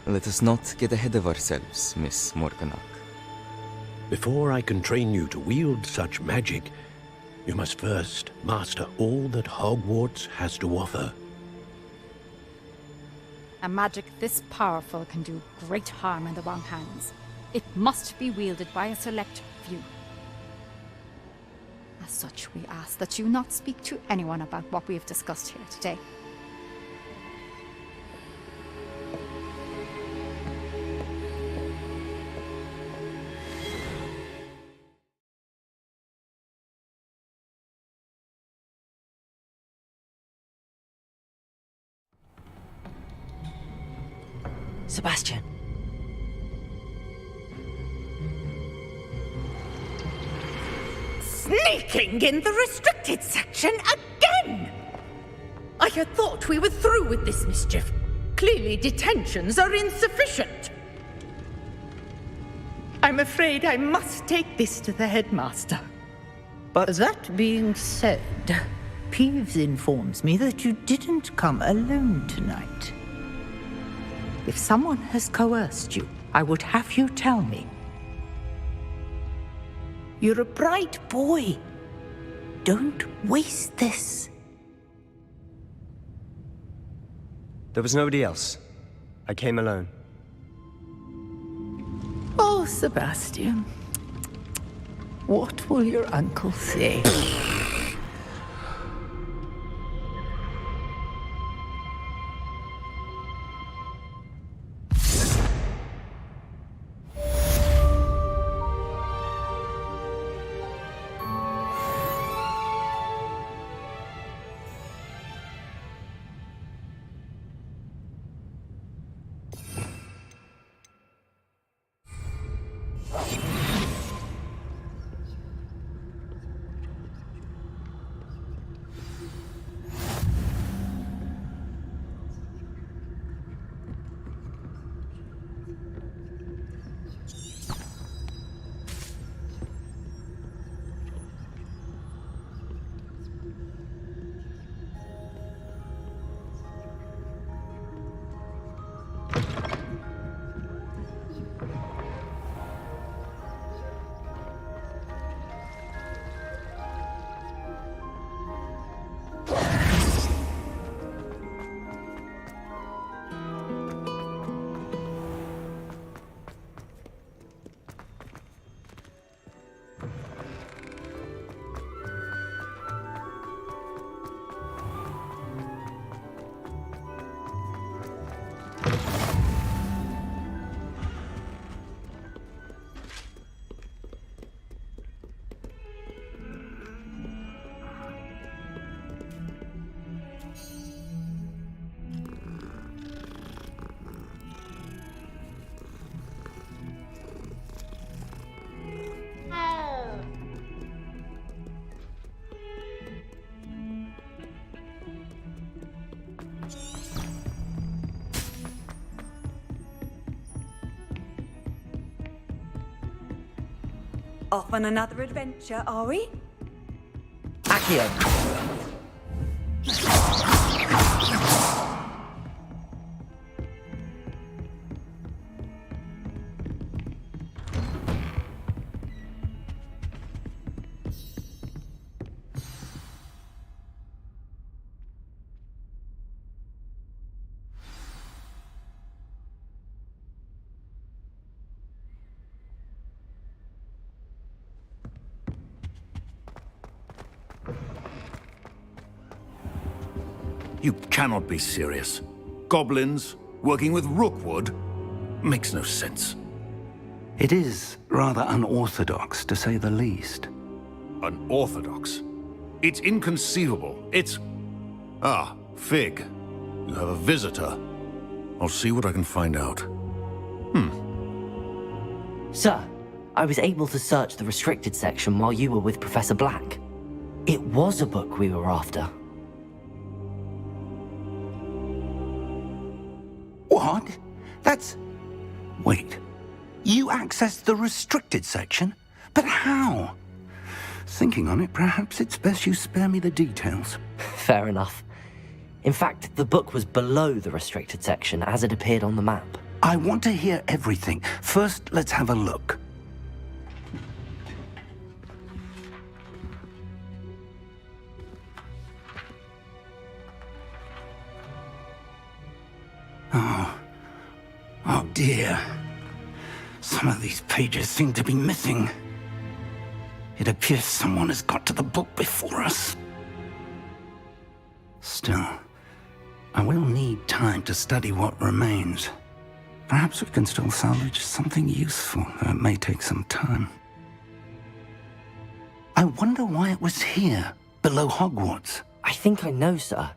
Speaker 21: let us not get ahead of ourselves, Miss Morganach.
Speaker 18: Before I can train you to wield such magic, you must first master all that Hogwarts has to offer.
Speaker 19: A magic this powerful can do great harm in the wrong hands. It must be wielded by a select few. As such, we ask that you not speak to anyone about what we have discussed here today.
Speaker 1: Sebastian.
Speaker 15: Sneaking in the restricted section again! I had thought we were through with this mischief. Clearly detentions are insufficient. I'm afraid I must take this to the headmaster.
Speaker 16: But that being said, Peeves informs me that you didn't come alone tonight. If someone has coerced you, I would have you tell me. You're a bright boy. Don't waste this.
Speaker 9: There was nobody else. I came alone.
Speaker 16: Oh, Sebastian. What will your uncle say?
Speaker 6: Off on another adventure, are we?
Speaker 17: Accio.
Speaker 7: You cannot be serious. Goblins,
Speaker 20: Working with Rookwood? Makes no sense.
Speaker 4: It is rather unorthodox, to say the least.
Speaker 20: Unorthodox? It's inconceivable. It's... Ah, Fig. You have a visitor. I'll see what I can find out.
Speaker 1: Sir, I was able to search the restricted section while you were with Professor Black. It was a book we were after.
Speaker 4: What? That's... Wait. You accessed the restricted section? But how? Thinking on it, perhaps it's best you spare me the details.
Speaker 1: Fair enough. In fact, the book was below the restricted section as it appeared on the map.
Speaker 4: I want to hear everything. First, let's have a look. Oh dear. Some of these pages seem to be missing. It appears someone has got to the book before us. Still, I will need time to study what remains. Perhaps we can still salvage something useful, though it may take some time. I wonder why it was here, below Hogwarts.
Speaker 1: I think I know, sir.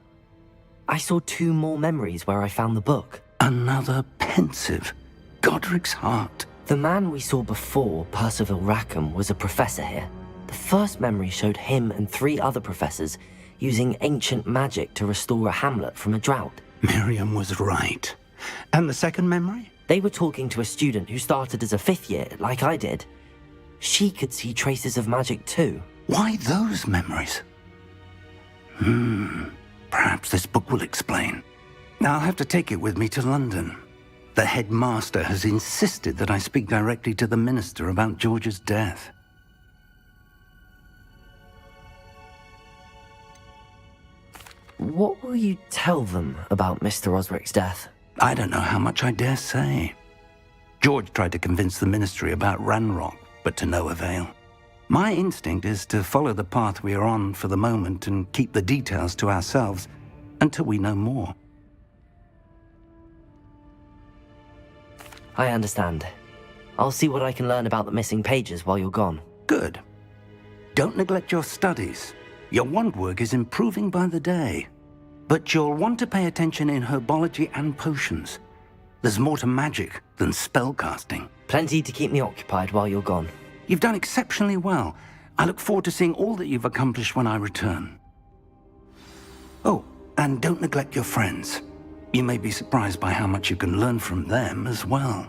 Speaker 1: I saw 2 more memories where I found the book.
Speaker 4: Another pensive. Godric's heart.
Speaker 1: The man we saw before, Percival Rackham, was a professor here. The first memory showed him and 3 other professors using ancient magic to restore a hamlet from a drought.
Speaker 4: Miriam was right. And the second memory?
Speaker 1: They were talking to a student who started as a 5th year, like I did. She could see traces of magic too.
Speaker 4: Why those memories? Perhaps this book will explain. Now I'll have to take it with me to London. The headmaster has insisted that I speak directly to the minister about George's death.
Speaker 1: What will you tell them about Mr. Osric's death?
Speaker 4: I don't know how much I dare say. George tried to convince the ministry about Ranrock, but to no avail. My instinct is to follow the path we are on for the moment and keep the details to ourselves until we know more.
Speaker 1: I understand. I'll see what I can learn about the missing pages while you're gone.
Speaker 4: Good. Don't neglect your studies. Your wand work is improving by the day. But you'll want to pay attention in herbology and potions. There's more to magic than spellcasting.
Speaker 1: Plenty to keep me occupied while you're gone.
Speaker 4: You've done exceptionally well. I look forward to seeing all that you've accomplished when I return. Oh, and don't neglect your friends. You may be surprised by how much you can learn from them as well.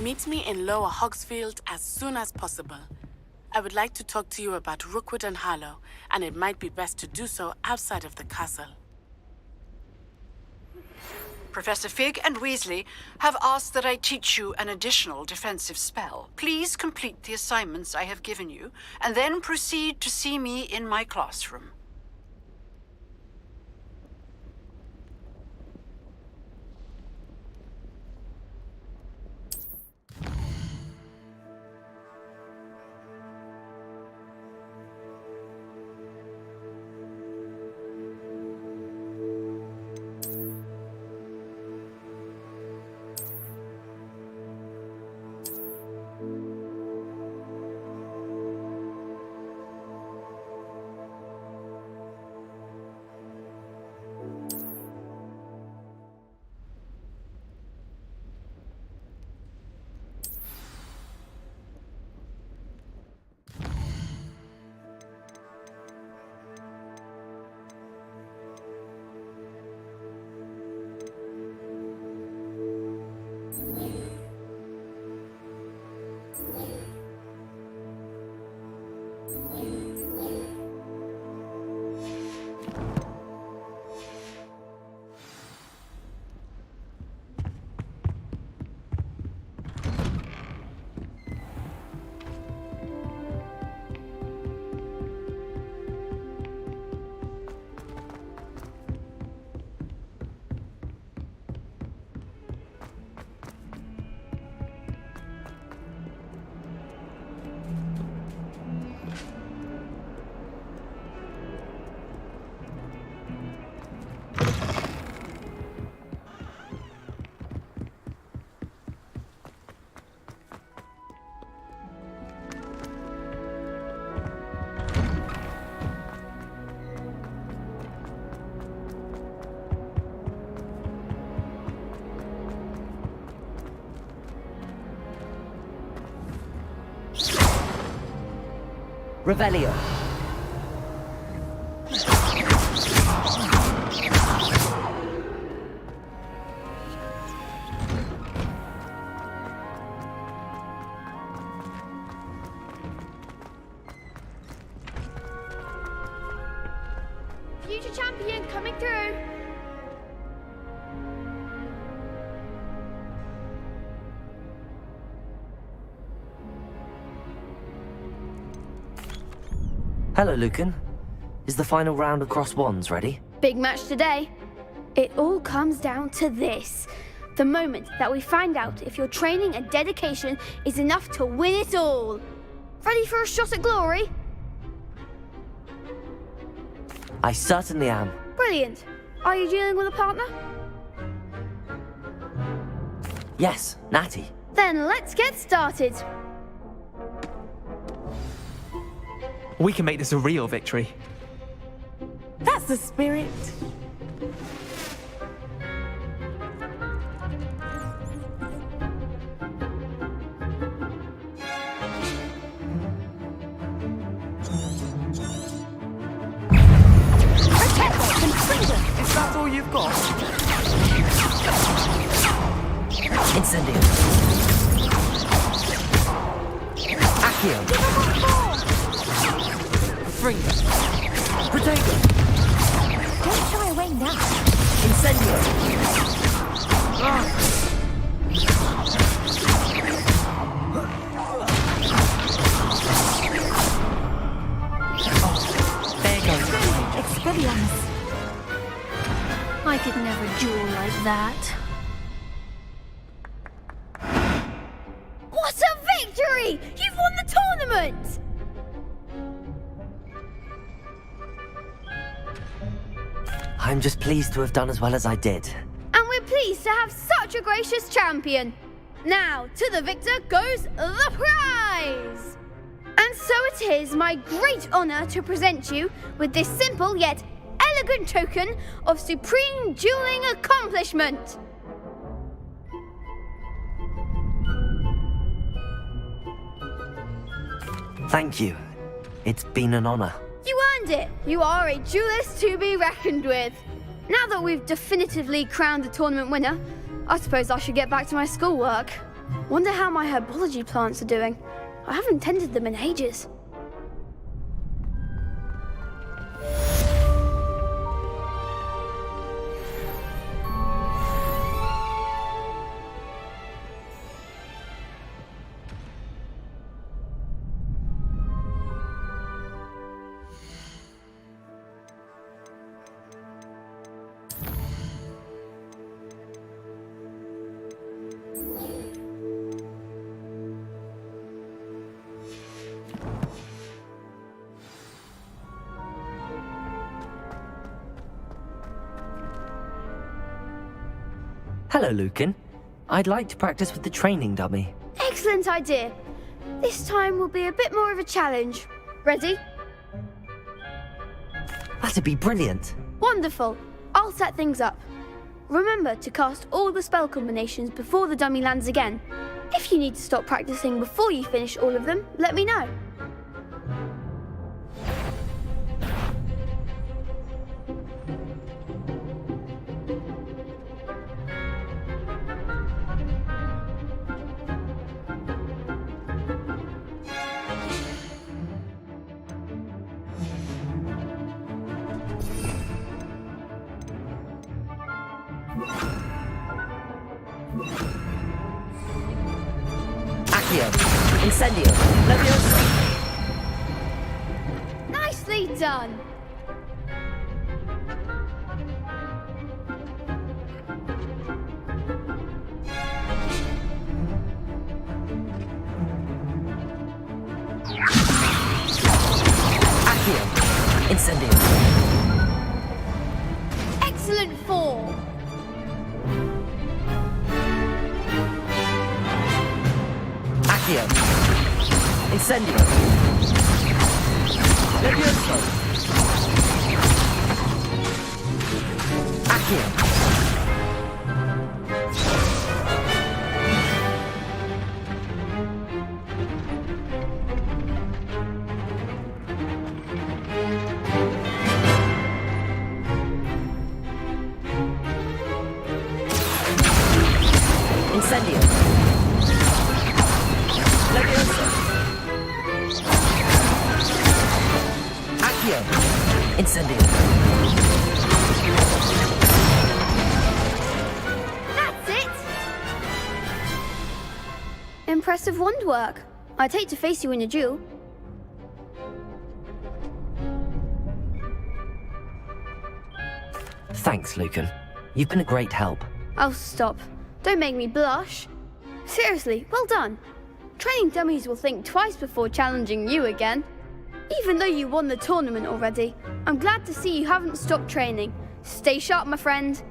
Speaker 5: Meet me in Lower Hogsfield as soon as possible. I would like to talk to you about Rookwood and Harlow, and it might be best to do so outside of the castle.
Speaker 8: Professor Fig and Weasley have asked that I teach you an additional defensive spell. Please complete the assignments I have given you, and then proceed to see me in my classroom.
Speaker 1: Revelio.
Speaker 12: Future champion coming through.
Speaker 1: Hello, Lucan. Is the final round of Cross Wands ready?
Speaker 12: Big match today. It all comes down to this. The moment that we find out if your training and dedication is enough to win it all. Ready for a shot at glory?
Speaker 1: I certainly am.
Speaker 12: Brilliant. Are you dealing with a partner?
Speaker 1: Yes, Natty.
Speaker 12: Then let's get started.
Speaker 22: We can make this a real victory.
Speaker 10: That's the spirit.
Speaker 22: Is that all you've got?
Speaker 1: Incendio. Accio. Fringa. Protego.
Speaker 11: Don't shy away now.
Speaker 1: Incendio.
Speaker 22: There goes.
Speaker 11: Expelliarmus.
Speaker 3: I could never duel like that.
Speaker 12: What a victory! You've won the tournament!
Speaker 1: I'm just pleased to have done as well as I did.
Speaker 12: And we're pleased to have such a gracious champion. Now, to the victor goes the prize! And so it is my great honor to present you with this simple yet elegant token of supreme dueling accomplishment.
Speaker 1: Thank you. It's been an honor.
Speaker 12: You earned it. You are a duelist to be reckoned with. Now that we've definitively crowned the tournament winner, I suppose I should get back to my schoolwork. Wonder how my herbology plants are doing. I haven't tended them in ages.
Speaker 1: Hello, Lucan. I'd like to practice with the training dummy.
Speaker 12: Excellent idea. This time will be a bit more of a challenge. Ready?
Speaker 1: That'd be brilliant.
Speaker 12: Wonderful. I'll set things up. Remember to cast all the spell combinations before the dummy lands again. If you need to stop practicing before you finish all of them, let me know.
Speaker 1: Incendio! Leviosa!
Speaker 12: Nicely done!
Speaker 1: Accio! Incendio!
Speaker 12: Excellent form!
Speaker 1: Accio! Incendio! Levioso! Accio! Incendio! Levioso! Accio! Incendio!
Speaker 12: That's it! Impressive wand work. I'd hate to face you in a duel.
Speaker 1: Thanks, Lucan. You've been a great help.
Speaker 12: Oh, stop. Don't make me blush. Seriously, well done. Training dummies will think twice before challenging you again. Even though you won the tournament already, I'm glad to see you haven't stopped training. Stay sharp, my friend.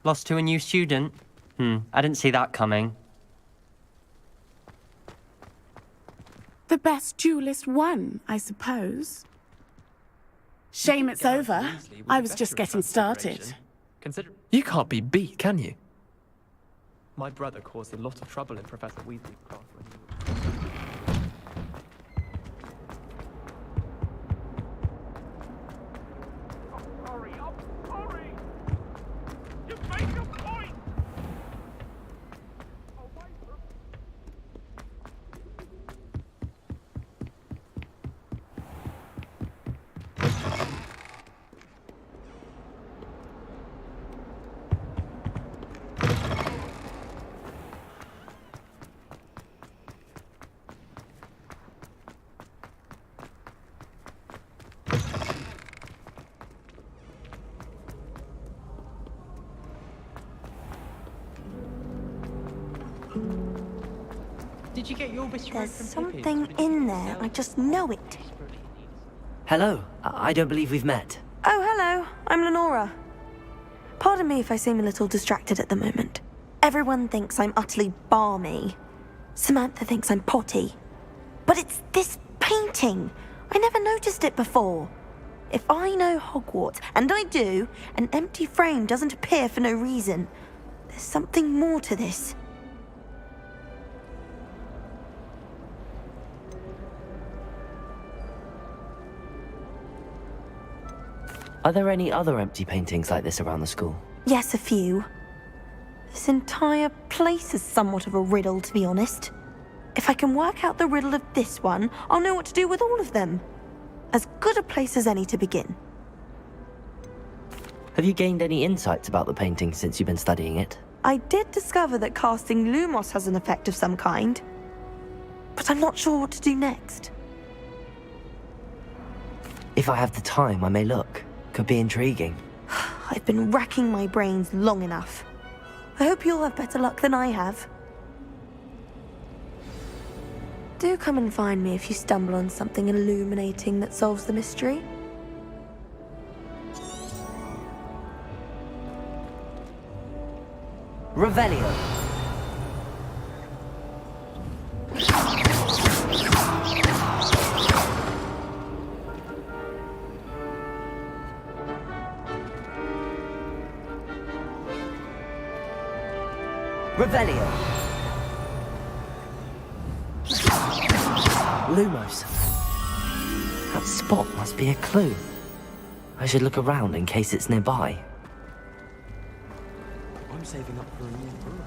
Speaker 17: Lost to a new student? I didn't see that coming.
Speaker 5: The best duelist won, I suppose. Shame it's over. I was just getting started.
Speaker 22: You can't be beat, can you? My brother caused a lot of trouble in Professor Weasley's class when he was...
Speaker 13: Did you get your wish
Speaker 14: There's something in there. I just know it.
Speaker 1: Hello. I don't believe we've met.
Speaker 2: Oh, hello. I'm Lenora. Pardon me if I seem a little distracted at the moment. Everyone thinks I'm utterly balmy. Samantha thinks I'm potty. But it's this painting. I never noticed it before. If I know Hogwarts, and I do, an empty frame doesn't appear for no reason. There's something more to this.
Speaker 1: Are there any other empty paintings like this around the school?
Speaker 2: Yes, a few. This entire place is somewhat of a riddle, to be honest. If I can work out the riddle of this one, I'll know what to do with all of them. As good a place as any to begin.
Speaker 1: Have you gained any insights about the painting since you've been studying it?
Speaker 2: I did discover that casting Lumos has an effect of some kind. But I'm not sure what to do next.
Speaker 1: If I have the time, I may look. Could be intriguing.
Speaker 2: I've been racking my brains long enough. I hope you'll have better luck than I have. Do come and find me if you stumble on something illuminating that solves the mystery.
Speaker 1: Revelio. Revelio. Lumos. That spot must be a clue. I should look around in case it's nearby.
Speaker 9: I'm saving up for a new brew.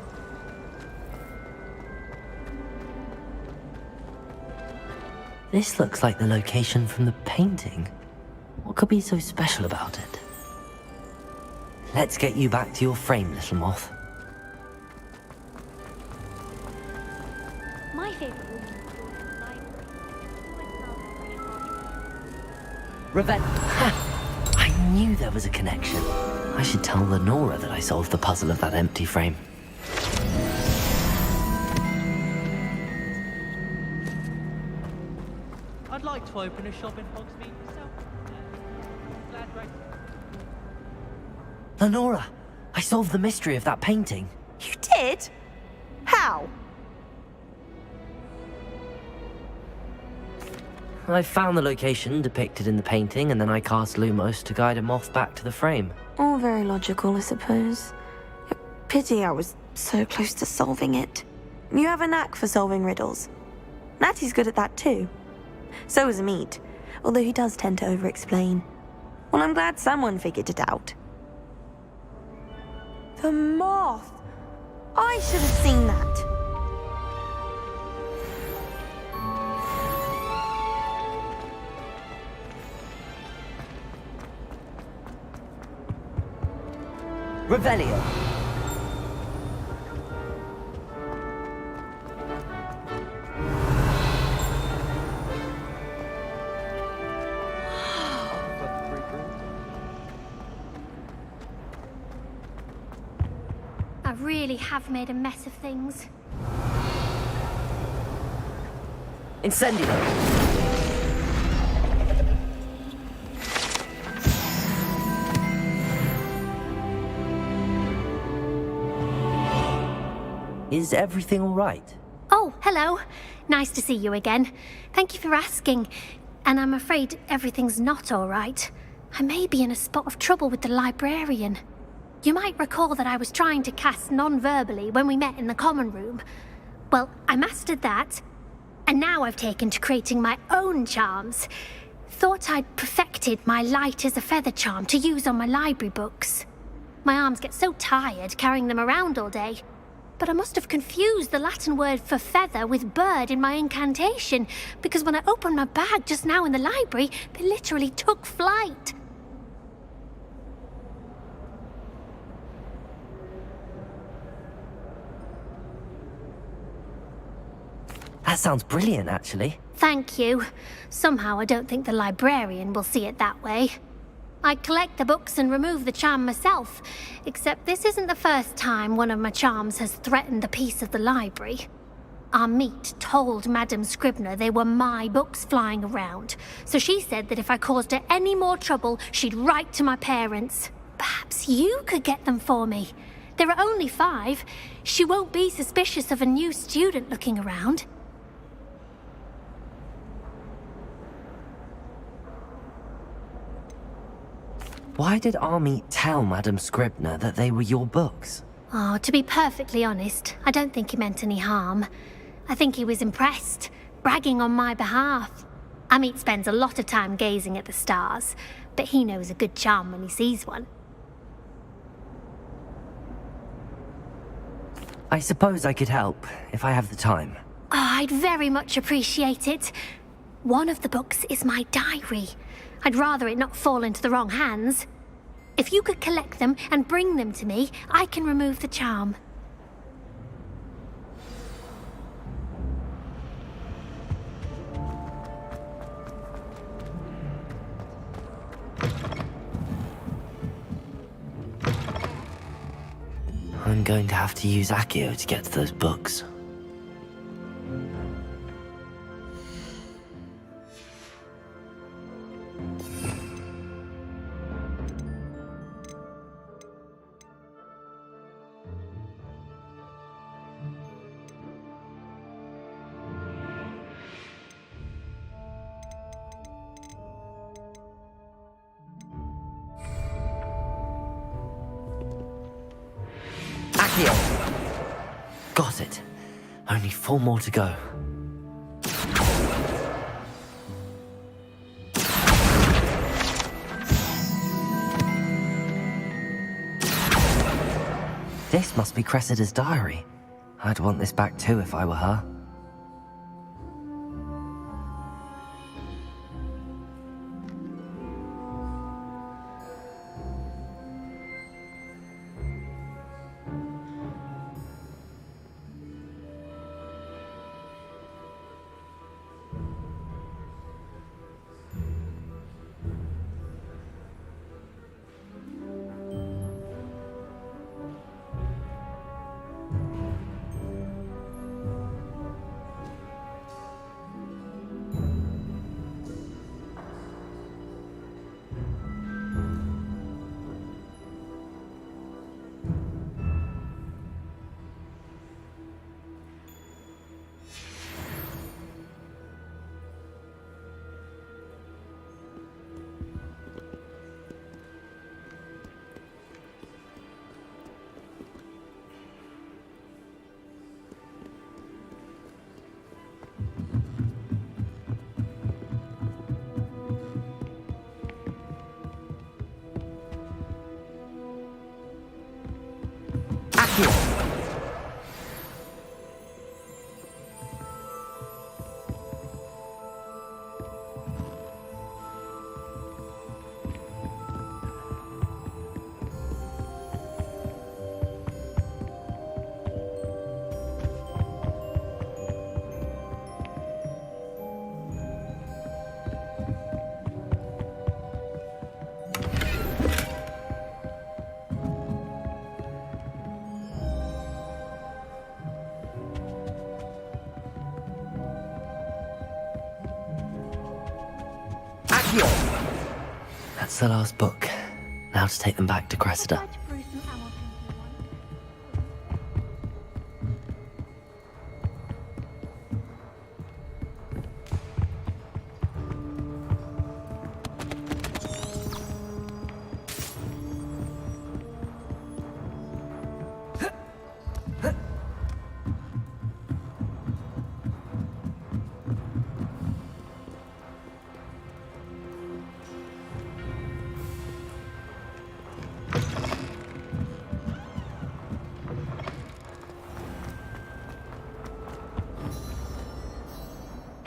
Speaker 1: This looks like the location from the painting. What could be so special about it? Let's get you back to your frame, little moth.
Speaker 3: My favorite room is the library.
Speaker 1: Revel. Ha! I knew there was a connection. I should tell Lenora that I solved the puzzle of that empty frame.
Speaker 13: I'd like to open a shop in Hogsmeade myself. Glad right.
Speaker 1: Lenora, I solved the mystery of that painting.
Speaker 2: You did? How?
Speaker 1: I found the location depicted in the painting, and then I cast Lumos to guide a moth back to the frame.
Speaker 2: All very logical, I suppose. A pity I was so close to solving it. You have a knack for solving riddles. Natty's good at that too. So is Meat, although he does tend to over-explain. Well, I'm glad someone figured it out. The moth! I should have seen that.
Speaker 1: Revelio.
Speaker 3: I really have made a mess of things.
Speaker 1: Incendio. Is everything all right?
Speaker 3: Oh, hello. Nice to see you again. Thank you for asking. And I'm afraid everything's not all right. I may be in a spot of trouble with the librarian. You might recall that I was trying to cast non-verbally when we met in the common room. Well, I mastered that, and now I've taken to creating my own charms. Thought I'd perfected my light as a feather charm to use on my library books. My arms get so tired carrying them around all day. But I must have confused the Latin word for feather with bird in my incantation, because when I opened my bag just now in the library, they literally took flight.
Speaker 1: That sounds brilliant, actually.
Speaker 3: Thank you. Somehow I don't think the librarian will see it that way. I collect the books and remove the charm myself, except this isn't the first time one of my charms has threatened the peace of the library. Our meet told Madame Scribner they were my books flying around, so she said that if I caused her any more trouble, she'd write to my parents. Perhaps you could get them for me. There are only 5. She won't be suspicious of a new student looking around.
Speaker 1: Why did Army tell Madame Scribner that they were your books?
Speaker 3: Oh, to be perfectly honest, I don't think he meant any harm. I think he was impressed, bragging on my behalf. Amit spends a lot of time gazing at the stars, but he knows a good charm when he sees one.
Speaker 1: I suppose I could help, if I have the time.
Speaker 3: Oh, I'd very much appreciate it. One of the books is my diary. I'd rather it not fall into the wrong hands. If you could collect them and bring them to me, I can remove the charm.
Speaker 1: I'm going to have to use Accio to get to those books. Got it. Only 4 more to go. This must be Cressida's diary. I'd want this back too if I were her. That's the last book. Now to take them back to Cressida.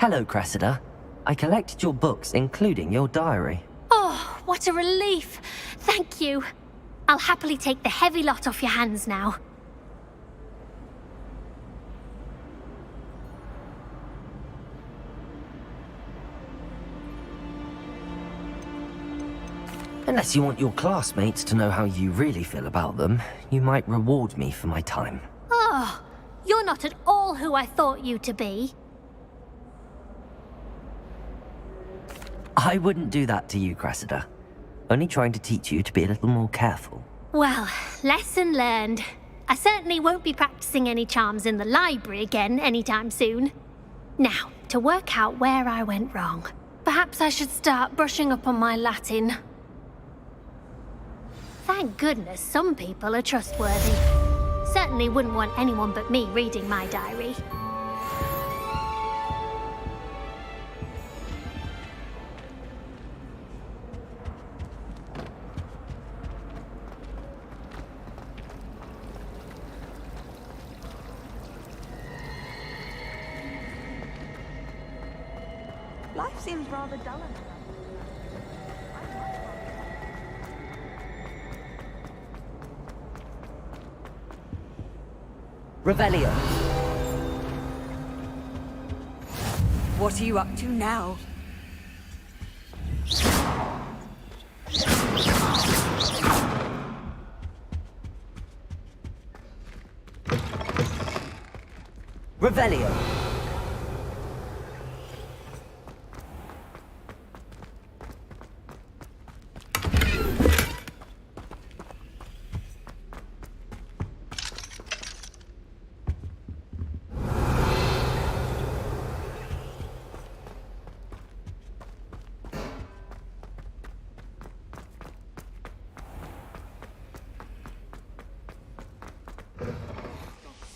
Speaker 1: Hello, Cressida. I collected your books, including your diary.
Speaker 3: Oh, what a relief. Thank you. I'll happily take the heavy lot off your hands now.
Speaker 1: Unless you want your classmates to know how you really feel about them, you might reward me for my time.
Speaker 3: Oh, you're not at all who I thought you to be.
Speaker 1: I wouldn't do that to you, Cressida. Only trying to teach you to be a little more careful.
Speaker 3: Well, lesson learned. I certainly won't be practicing any charms in the library again anytime soon. Now, to work out where I went wrong. Perhaps I should start brushing up on my Latin. Thank goodness some people are trustworthy. Certainly wouldn't want anyone but me reading my diary.
Speaker 2: Life seems rather dull enough.
Speaker 1: Revelio.
Speaker 6: What are you up to now?
Speaker 1: Revelio.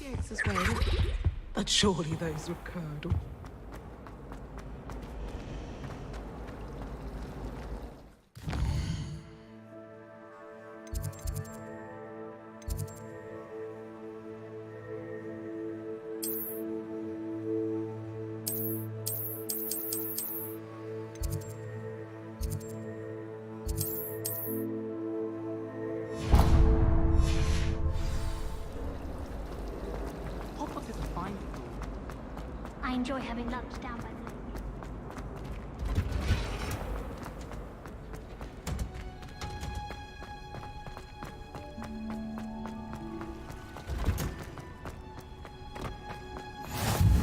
Speaker 10: Yes, as well. But surely those were curdled.
Speaker 3: I enjoy having lunch down by the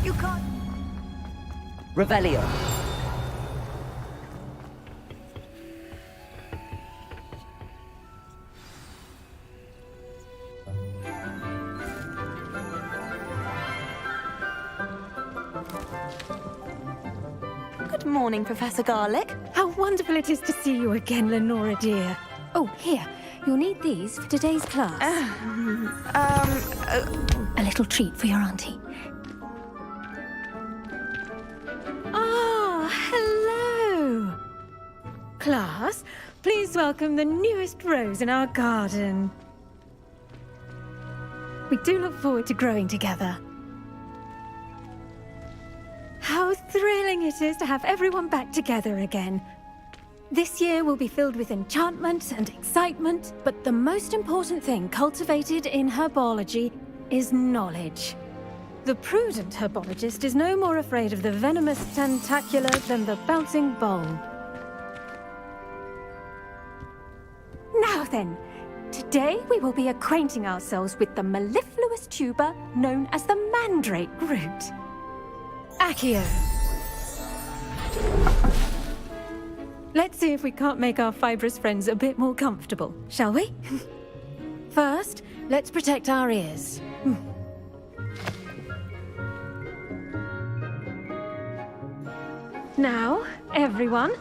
Speaker 2: You can't.
Speaker 1: Revelio.
Speaker 2: Good morning, Professor Garlic.
Speaker 11: How wonderful it is to see you again, Lenora dear. Oh, here. You'll need these for today's class. A little treat for your auntie. Ah, hello. Class, please welcome the newest rose in our garden. We do look forward to growing together. How thrilling it is to have everyone back together again. This year will be filled with enchantment and excitement, but the most important thing cultivated in herbology is knowledge. The prudent herbologist is no more afraid of the venomous tentacula than the bouncing bulb. Now then, today we will be acquainting ourselves with the mellifluous tuber known as the mandrake root. Accio. Let's see if we can't make our fibrous friends a bit more comfortable, shall we? First, let's protect our ears. Now, everyone,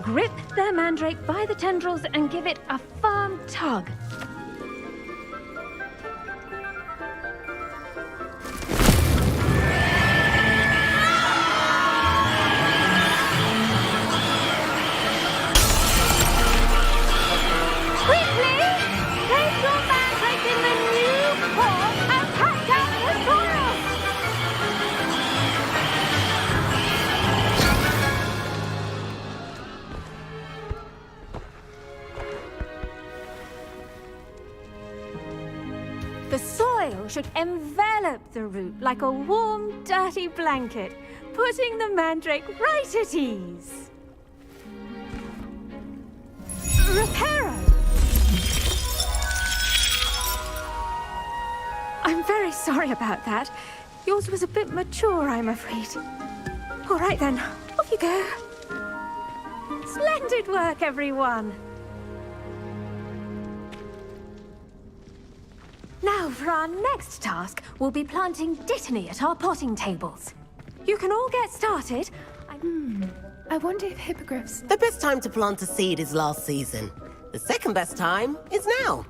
Speaker 11: grip their mandrake by the tendrils and give it a firm tug. The soil should envelop the root like a warm, dirty blanket, putting the mandrake right at ease. Reparo! I'm very sorry about that. Yours was a bit mature, I'm afraid. All right then, off you go. Splendid work, everyone! Now, for our next task, we'll be planting dittany at our potting tables. You can all get started.
Speaker 18: I wonder if hippogriffs...
Speaker 21: The best time to plant a seed is last season. The second best time is now.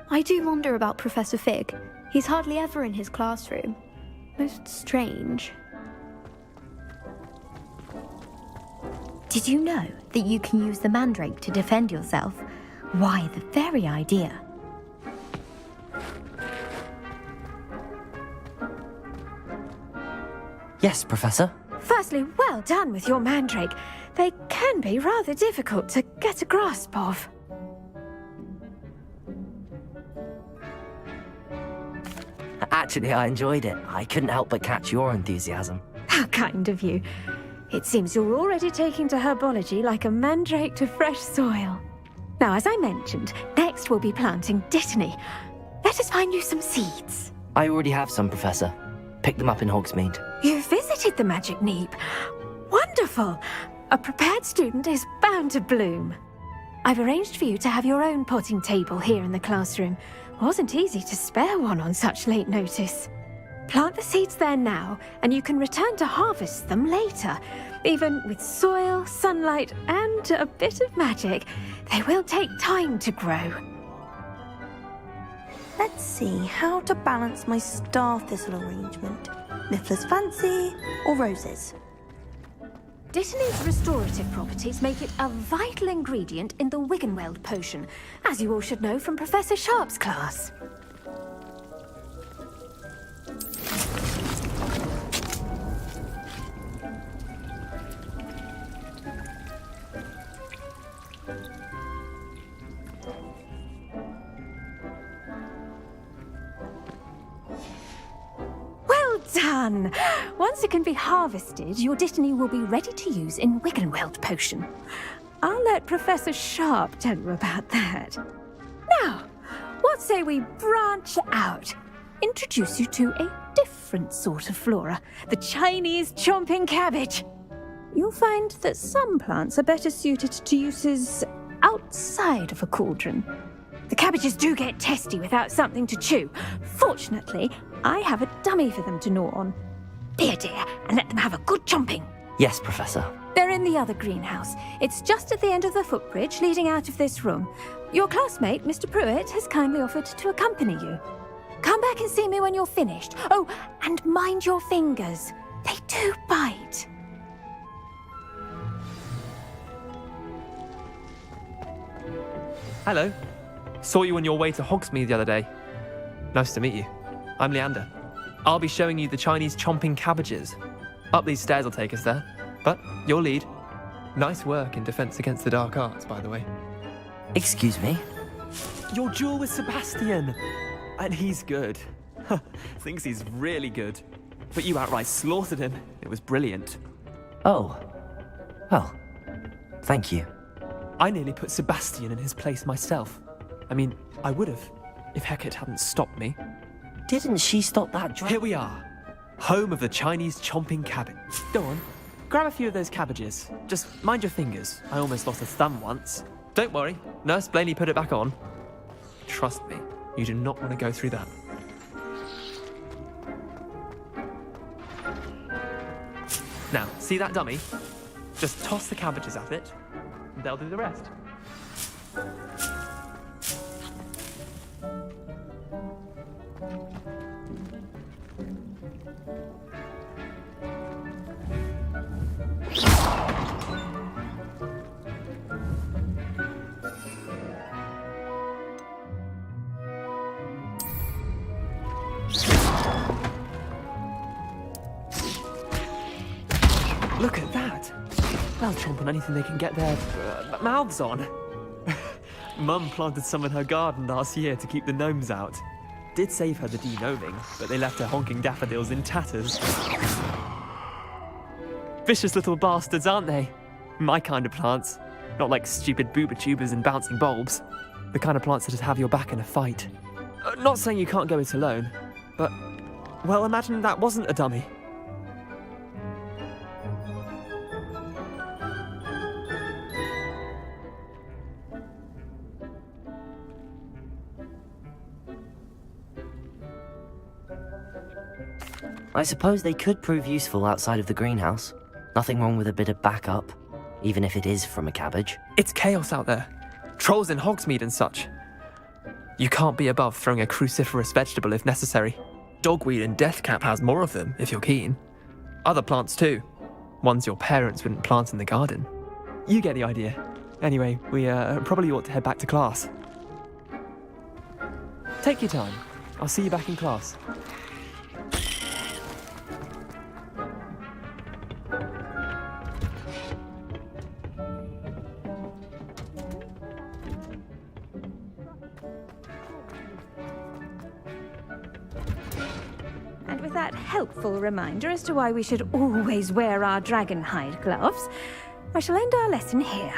Speaker 18: I do wonder about Professor Fig. He's hardly ever in his classroom. Most strange.
Speaker 23: Did you know that you can use the mandrake to defend yourself? Why, the very idea.
Speaker 1: Yes, Professor.
Speaker 11: Firstly, well done with your mandrake. They can be rather difficult to get a grasp of.
Speaker 1: Actually, I enjoyed it. I couldn't help but catch your enthusiasm.
Speaker 11: How kind of you. It seems you're already taking to herbology like a mandrake to fresh soil. Now, as I mentioned, next we'll be planting dittany. Let us find you some seeds.
Speaker 1: I already have some, Professor. Picked them up in Hogsmeade.
Speaker 11: You visited the Magic Neep. Wonderful! A prepared student is bound to bloom. I've arranged for you to have your own potting table here in the classroom. Wasn't easy to spare one on such late notice. Plant the seeds there now, and you can return to harvest them later. Even with soil, sunlight, and a bit of magic, they will take time to grow.
Speaker 2: Let's see how to balance my star thistle arrangement. Mifflin's fancy or roses?
Speaker 11: Dittany's restorative properties make it a vital ingredient in the Wiggenweld potion, as you all should know from Professor Sharp's class. Well done! Once it can be harvested, your dittany will be ready to use in Wiggenweld potion. I'll let Professor Sharp tell you about that. Now, what say we branch out? Introduce you to a different sort of flora, the Chinese chomping cabbage. You'll find that some plants are better suited to uses outside of a cauldron. The cabbages do get testy without something to chew. Fortunately, I have a dummy for them to gnaw on. Be a dear and let them have a good chomping.
Speaker 1: Yes, Professor.
Speaker 11: They're in the other greenhouse. It's just at the end of the footbridge leading out of this room. Your classmate, Mr. Pruitt, has kindly offered to accompany you. Come back and see me when you're finished. Oh, and mind your fingers. They do bite.
Speaker 22: Hello. Saw you on your way to Hogsmeade the other day. Nice to meet you. I'm Leander. I'll be showing you the Chinese chomping cabbages. Up these stairs will take us there. But your lead. Nice work in Defense Against the Dark Arts, by the way.
Speaker 1: Excuse me?
Speaker 22: Your duel with Sebastian. And he's good. Thinks he's really good. But you outright slaughtered him. It was brilliant.
Speaker 1: Oh. Well, thank you.
Speaker 22: I nearly put Sebastian in his place myself. I mean, I would have, if Hecate hadn't stopped me.
Speaker 1: Didn't she stop that
Speaker 22: Here we are. Home of the Chinese chomping cabbage. Go on. Grab a few of those cabbages. Just mind your fingers. I almost lost a thumb once. Don't worry. Nurse Blaney put it back on. Trust me. You do not want to go through that. Now, see that dummy? Just toss the cabbages at it, and they'll do the rest. Look at that! They'll chomp on anything they can get their mouths on. Mum planted some in her garden last year to keep the gnomes out. Did save her the de-gnoming, but they left her honking daffodils in tatters. Vicious little bastards, aren't they? My kind of plants. Not like stupid booba tubers and bouncing bulbs. The kind of plants that'd have your back in a fight. Not saying you can't go it alone, but, well, imagine that wasn't a dummy.
Speaker 1: I suppose they could prove useful outside of the greenhouse. Nothing wrong with a bit of backup, even if it is from a cabbage.
Speaker 22: It's chaos out there. Trolls in Hogsmeade and such. You can't be above throwing a cruciferous vegetable if necessary. Dogweed and deathcap has more of them, if you're keen. Other plants too. Ones your parents wouldn't plant in the garden. You get the idea. Anyway, we probably ought to head back to class. Take your time. I'll see you back in class.
Speaker 11: And with that helpful reminder as to why we should always wear our dragonhide gloves, I shall end our lesson here.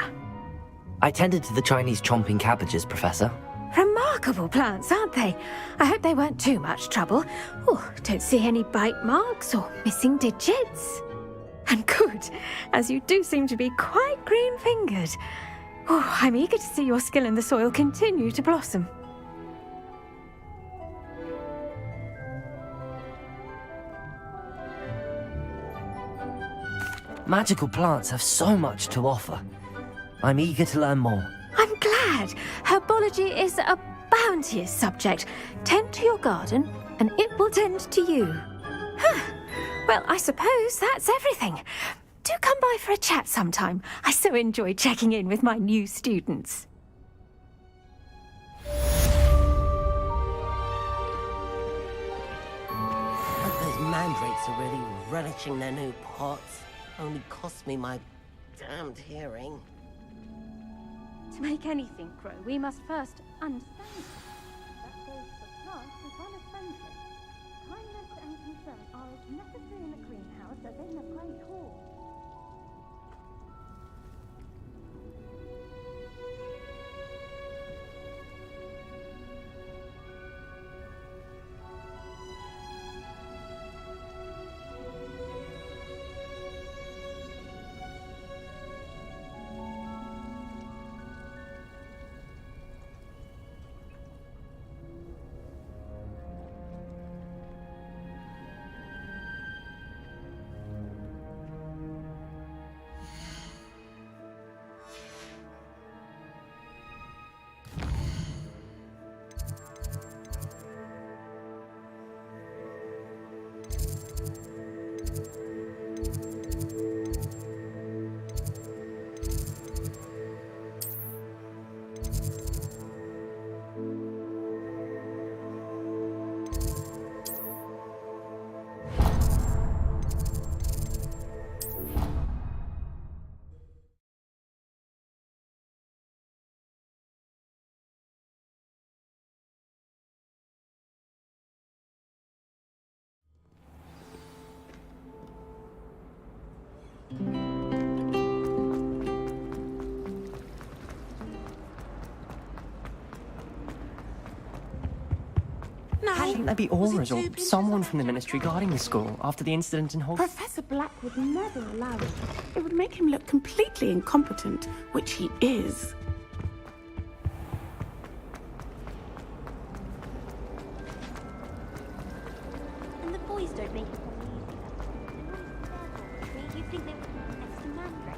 Speaker 1: I tended to the Chinese chomping cabbages, Professor.
Speaker 11: Remarkable plants, aren't they? I hope they weren't too much trouble. Oh, don't see any bite marks or missing digits. And good, as you do seem to be quite green-fingered. Oh, I'm eager to see your skill in the soil continue to blossom.
Speaker 1: Magical plants have so much to offer. I'm eager to learn more.
Speaker 11: I'm glad. Herbology is a bounteous subject. Tend to your garden, and it will tend to you. Huh. Well, I suppose that's everything. Do come by for a chat sometime. I so enjoy checking in with my new students.
Speaker 21: Hope those mandrakes are really relishing their new pots. Only cost me my damned hearing.
Speaker 11: To make anything grow, we must first understand it. That goes for plants as well as friendship. Kindness and concern are as necessary in a greenhouse as in a great hall.
Speaker 9: Shouldn't there be auras or someone from the ministry guarding the school after the incident in Hogwarts?
Speaker 10: Professor Black would never allow it. It would make him look completely incompetent, which he is.
Speaker 3: And the boys don't make it easy. You think they would be next to Mandrake?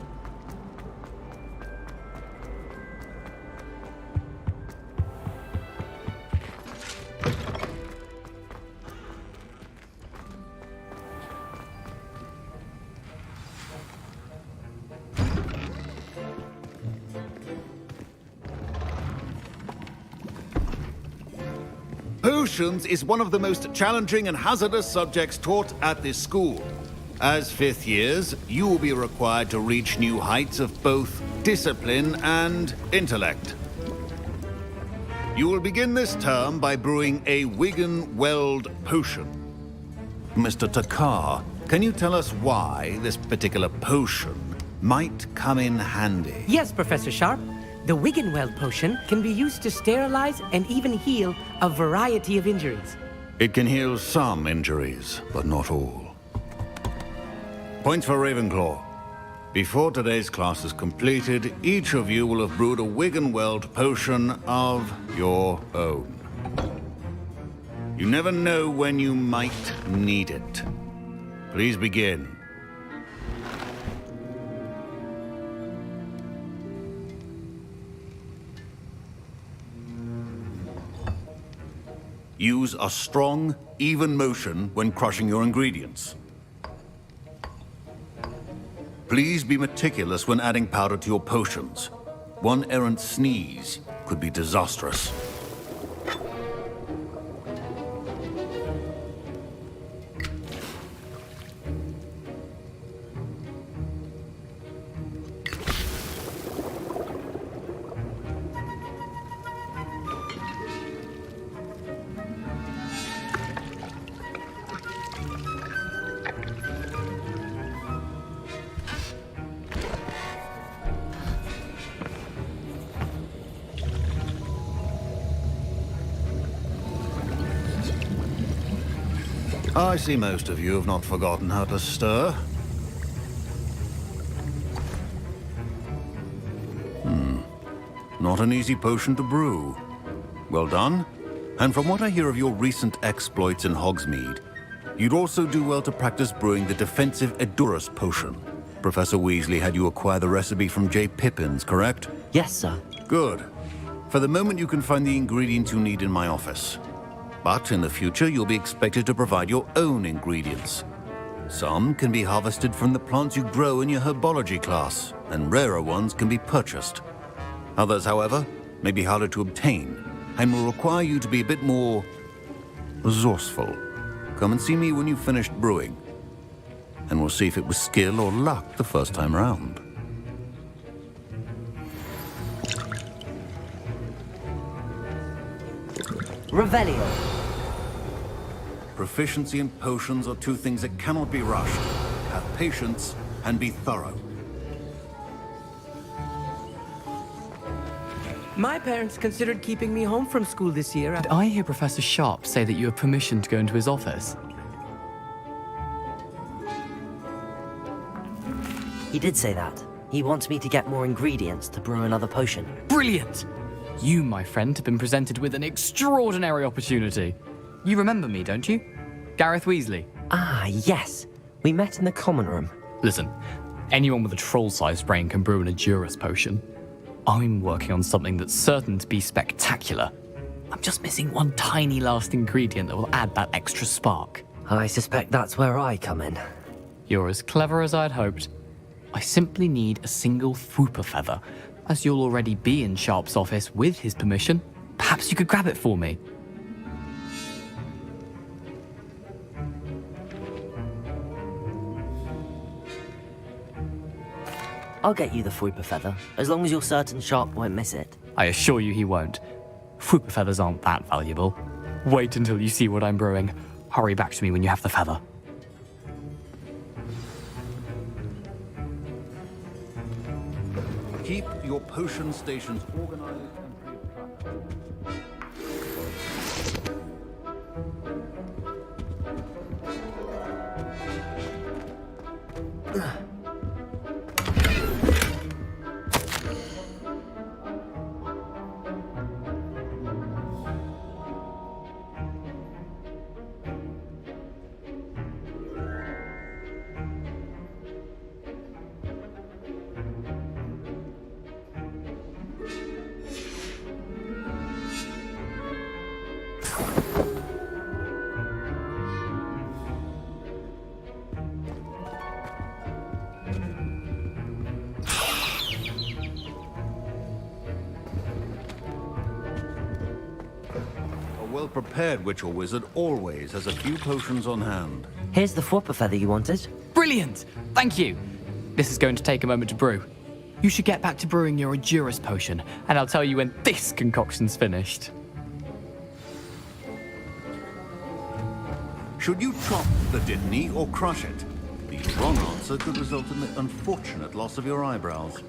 Speaker 15: Potions is one of the most challenging and hazardous subjects taught at this school. As fifth years, you will be required to reach new heights of both discipline and intellect. You will begin this term by brewing a Wigan-Weld potion. Mr. Takar, can you tell us why this particular potion might come in handy?
Speaker 7: Yes, Professor Sharp. The Wigan-Weld potion can be used to sterilize and even heal a variety of injuries.
Speaker 15: It can heal some injuries, but not all. Points for Ravenclaw. Before today's class is completed, each of you will have brewed a Wigan-Weld potion of your own. You never know when you might need it. Please begin. Use a strong, even motion when crushing your ingredients. Please be meticulous when adding powder to your potions. One errant sneeze could be disastrous. I see most of you have not forgotten how to stir. Not an easy potion to brew. Well done. And from what I hear of your recent exploits in Hogsmeade, you'd also do well to practice brewing the defensive Edurus potion. Professor Weasley had you acquire the recipe from J. Pippins, correct?
Speaker 1: Yes, sir.
Speaker 15: Good. For the moment, you can find the ingredients you need in my office. But in the future, you'll be expected to provide your own ingredients. Some can be harvested from the plants you grow in your herbology class, and rarer ones can be purchased. Others, however, may be harder to obtain, and will require you to be a bit more resourceful. Come and see me when you've finished brewing, and we'll see if it was skill or luck the first time round.
Speaker 1: Revelio.
Speaker 15: Proficiency in potions are two things that cannot be rushed. Have patience and be thorough.
Speaker 7: My parents considered keeping me home from school this year.
Speaker 16: Did I hear Professor Sharp say that you have permission to go into his office?
Speaker 1: He did say that. He wants me to get more ingredients to brew another potion.
Speaker 16: Brilliant! You, my friend, have been presented with an extraordinary opportunity. You remember me, don't you? Gareth Weasley.
Speaker 1: Ah, yes. We met in the common room.
Speaker 16: Listen, anyone with a troll-sized brain can brew an Edurus potion. I'm working on something that's certain to be spectacular. I'm just missing one tiny last ingredient that will add that extra spark.
Speaker 1: I suspect that's where I come in.
Speaker 16: You're as clever as I'd hoped. I simply need a single Fwooper feather. As you'll already be in Sharp's office with his permission, perhaps you could grab it for me.
Speaker 1: I'll get you the Fwooper feather, as long as you're certain Sharp won't miss it.
Speaker 16: I assure you he won't. Fwooper feathers aren't that valuable. Wait until you see what I'm brewing. Hurry back to me when you have the feather.
Speaker 15: Keep your potion stations organized and free of traffic. Well-prepared witch or wizard always has a few potions on hand.
Speaker 1: Here's the Fwooper feather you wanted.
Speaker 16: Brilliant! Thank you! This is going to take a moment to brew. You should get back to brewing your Edurus potion, and I'll tell you when this concoction's finished.
Speaker 15: Should you chop the Dittany or crush it? The wrong answer could result in the unfortunate loss of your eyebrows.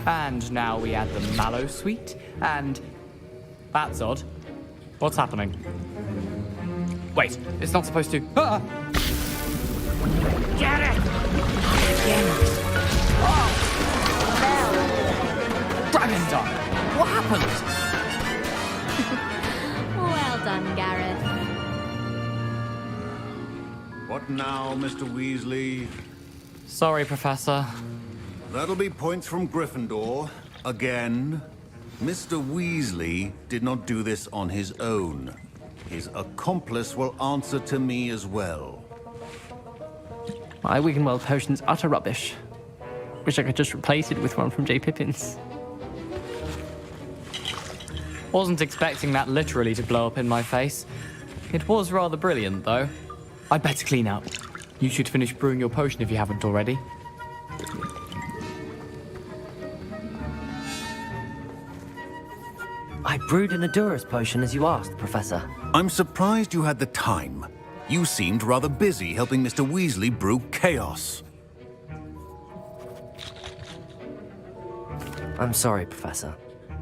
Speaker 16: And now we add the mallow sweet, and... That's odd. What's happening? Wait, it's not supposed to... Ah!
Speaker 7: Get it!
Speaker 16: Dragon Dog! What happened?
Speaker 3: Well done, Gareth.
Speaker 15: What now, Mr. Weasley?
Speaker 16: Sorry, Professor.
Speaker 15: That'll be points from Gryffindor. Again. Mr. Weasley did not do this on his own. His accomplice will answer to me as well.
Speaker 22: My Wiggenweld potion's utter rubbish. Wish I could just replace it with one from J. Pippin's.
Speaker 16: Wasn't expecting that literally to blow up in my face. It was rather brilliant, though. I'd better clean up. You should finish brewing your potion if you haven't already.
Speaker 1: I brewed an Adurus potion as you asked, Professor.
Speaker 15: I'm surprised you had the time. You seemed rather busy helping Mr. Weasley brew chaos.
Speaker 1: I'm sorry, Professor.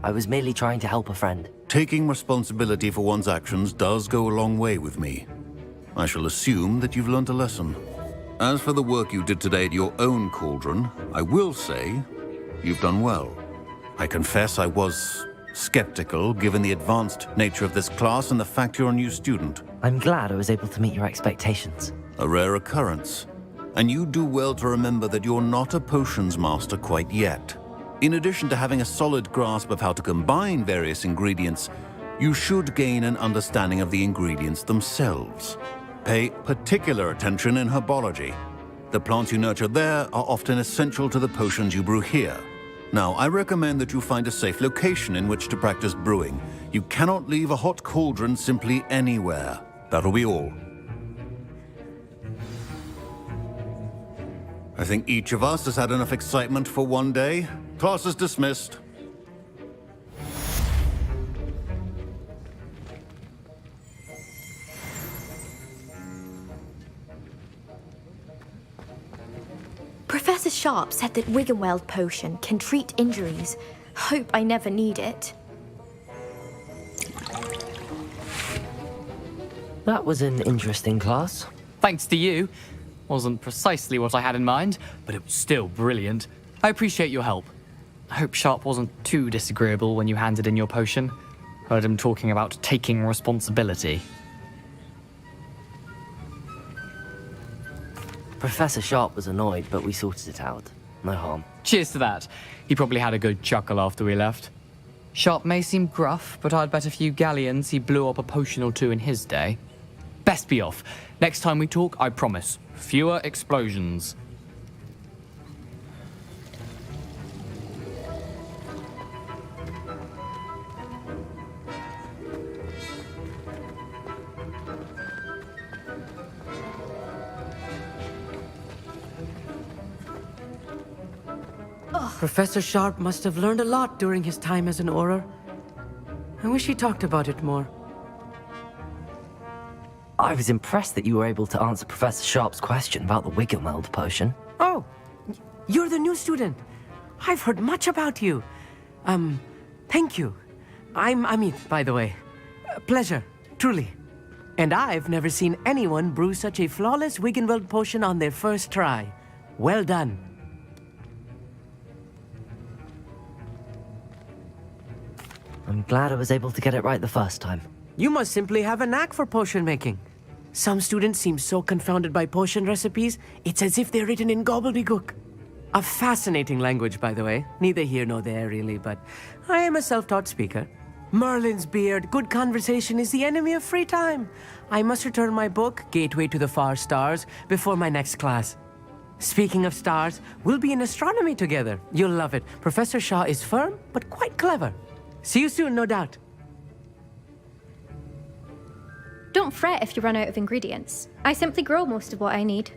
Speaker 1: I was merely trying to help a friend.
Speaker 15: Taking responsibility for one's actions does go a long way with me. I shall assume that you've learnt a lesson. As for the work you did today at your own cauldron, I will say you've done well. I confess I was skeptical, given the advanced nature of this class and the fact you're a new student.
Speaker 1: I'm glad I was able to meet your expectations.
Speaker 15: A rare occurrence. And you do well to remember that you're not a potions master quite yet. In addition to having a solid grasp of how to combine various ingredients, you should gain an understanding of the ingredients themselves. Pay particular attention in herbology. The plants you nurture there are often essential to the potions you brew here. Now, I recommend that you find a safe location in which to practice brewing. You cannot leave a hot cauldron simply anywhere. That'll be all. I think each of us has had enough excitement for one day. Class is dismissed.
Speaker 23: Professor Sharp said that Wiggenweld potion can treat injuries. Hope I never need it.
Speaker 1: That was an interesting class.
Speaker 16: Thanks to you. Wasn't precisely what I had in mind, but it was still brilliant. I appreciate your help. I hope Sharp wasn't too disagreeable when you handed in your potion. Heard him talking about taking responsibility.
Speaker 1: Professor Sharp was annoyed, but we sorted it out. No harm.
Speaker 16: Cheers to that. He probably had a good chuckle after we left. Sharp may seem gruff, but I'd bet a few galleons he blew up a potion or two in his day. Best be off. Next time we talk, I promise, fewer explosions.
Speaker 7: Professor Sharp must have learned a lot during his time as an Auror. I wish he talked about it more.
Speaker 1: I was impressed that you were able to answer Professor Sharp's question about the Wiggenweld potion.
Speaker 7: Oh, you're the new student. I've heard much about you. Thank you. I'm Amit, by the way. Pleasure, truly. And I've never seen anyone brew such a flawless Wiggenweld potion on their first try. Well done.
Speaker 1: I'm glad I was able to get it right the first time.
Speaker 7: You must simply have a knack for potion making. Some students seem so confounded by potion recipes, it's as if they're written in gobbledygook. A fascinating language, by the way. Neither here nor there, really, but I am a self-taught speaker. Merlin's beard, good conversation is the enemy of free time. I must return my book, Gateway to the Far Stars, before my next class. Speaking of stars, we'll be in astronomy together. You'll love it. Professor Shaw is firm, but quite clever. See you soon, no doubt.
Speaker 4: Don't fret if you run out of ingredients. I simply grow most of what I need.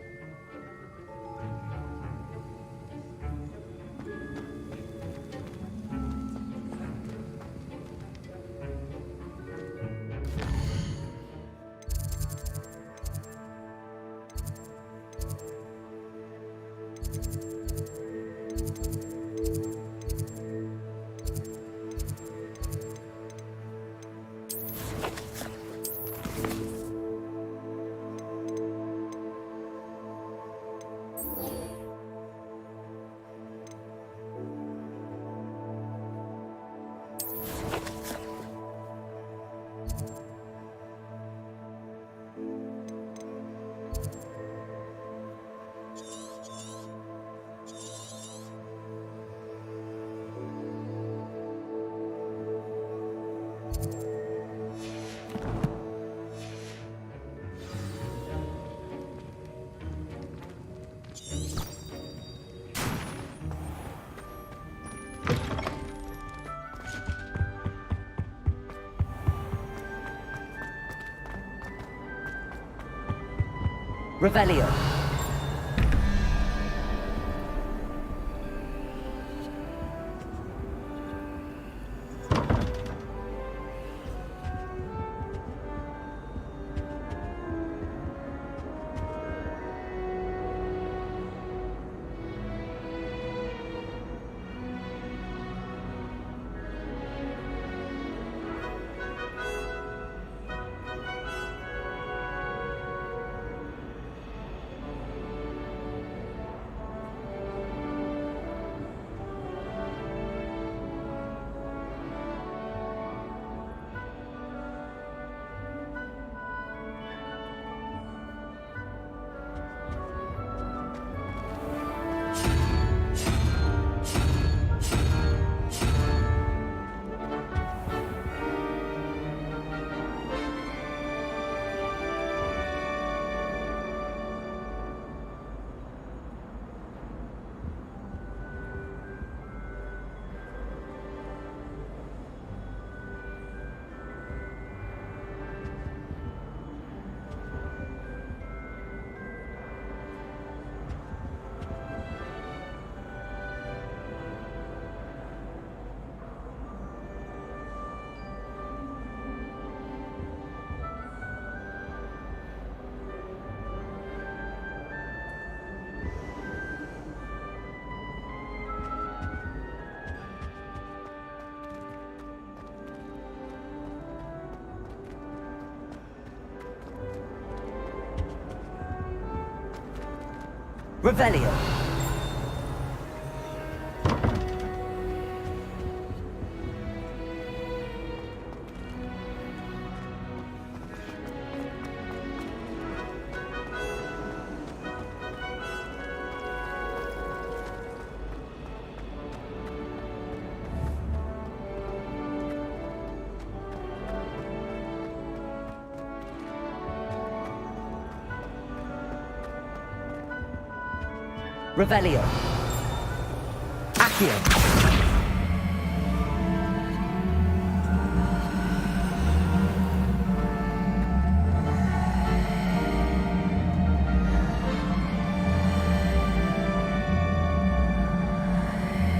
Speaker 1: Revelio. Revelio. Revelio. Accio.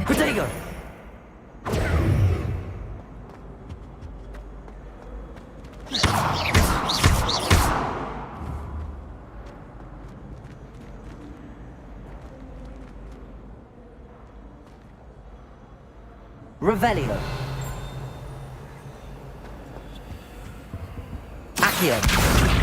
Speaker 1: Protego. Revelio. Accio.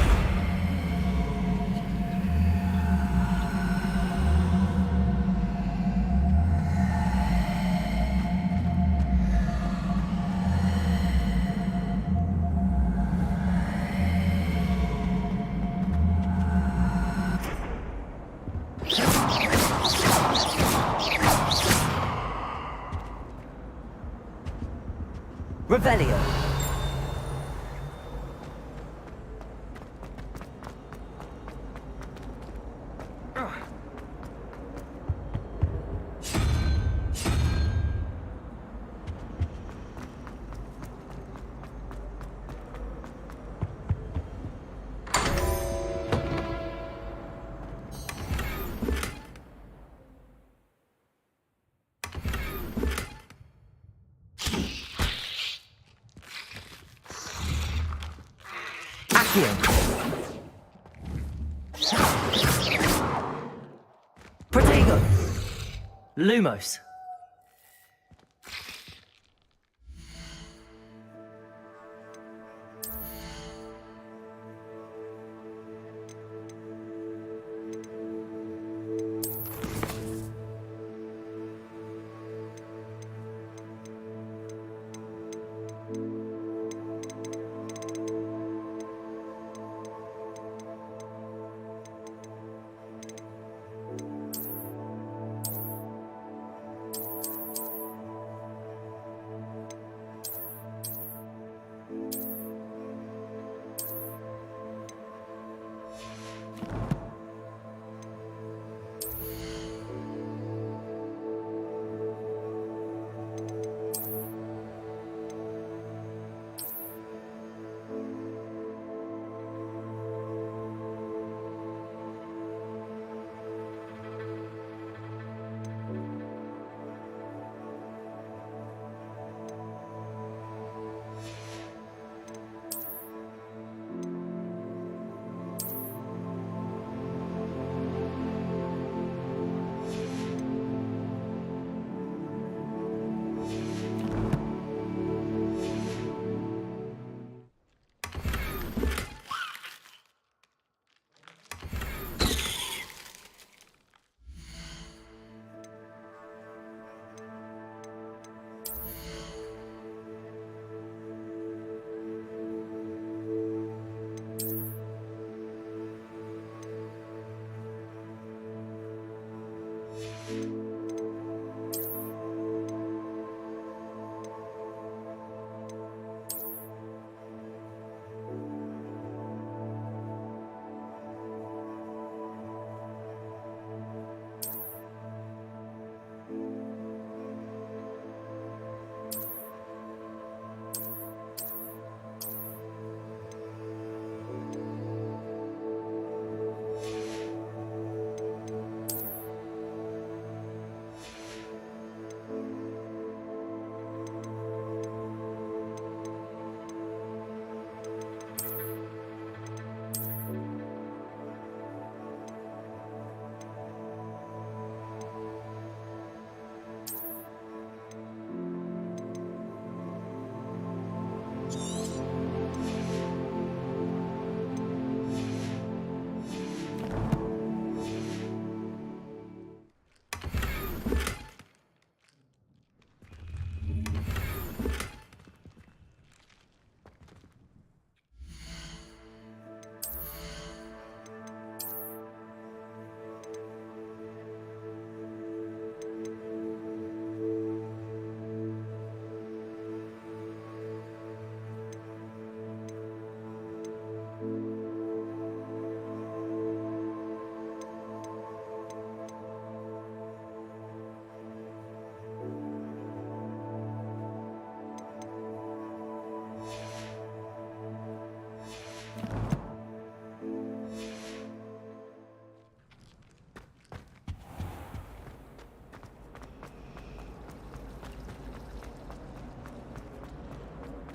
Speaker 1: Revelio. Protego! Lumos.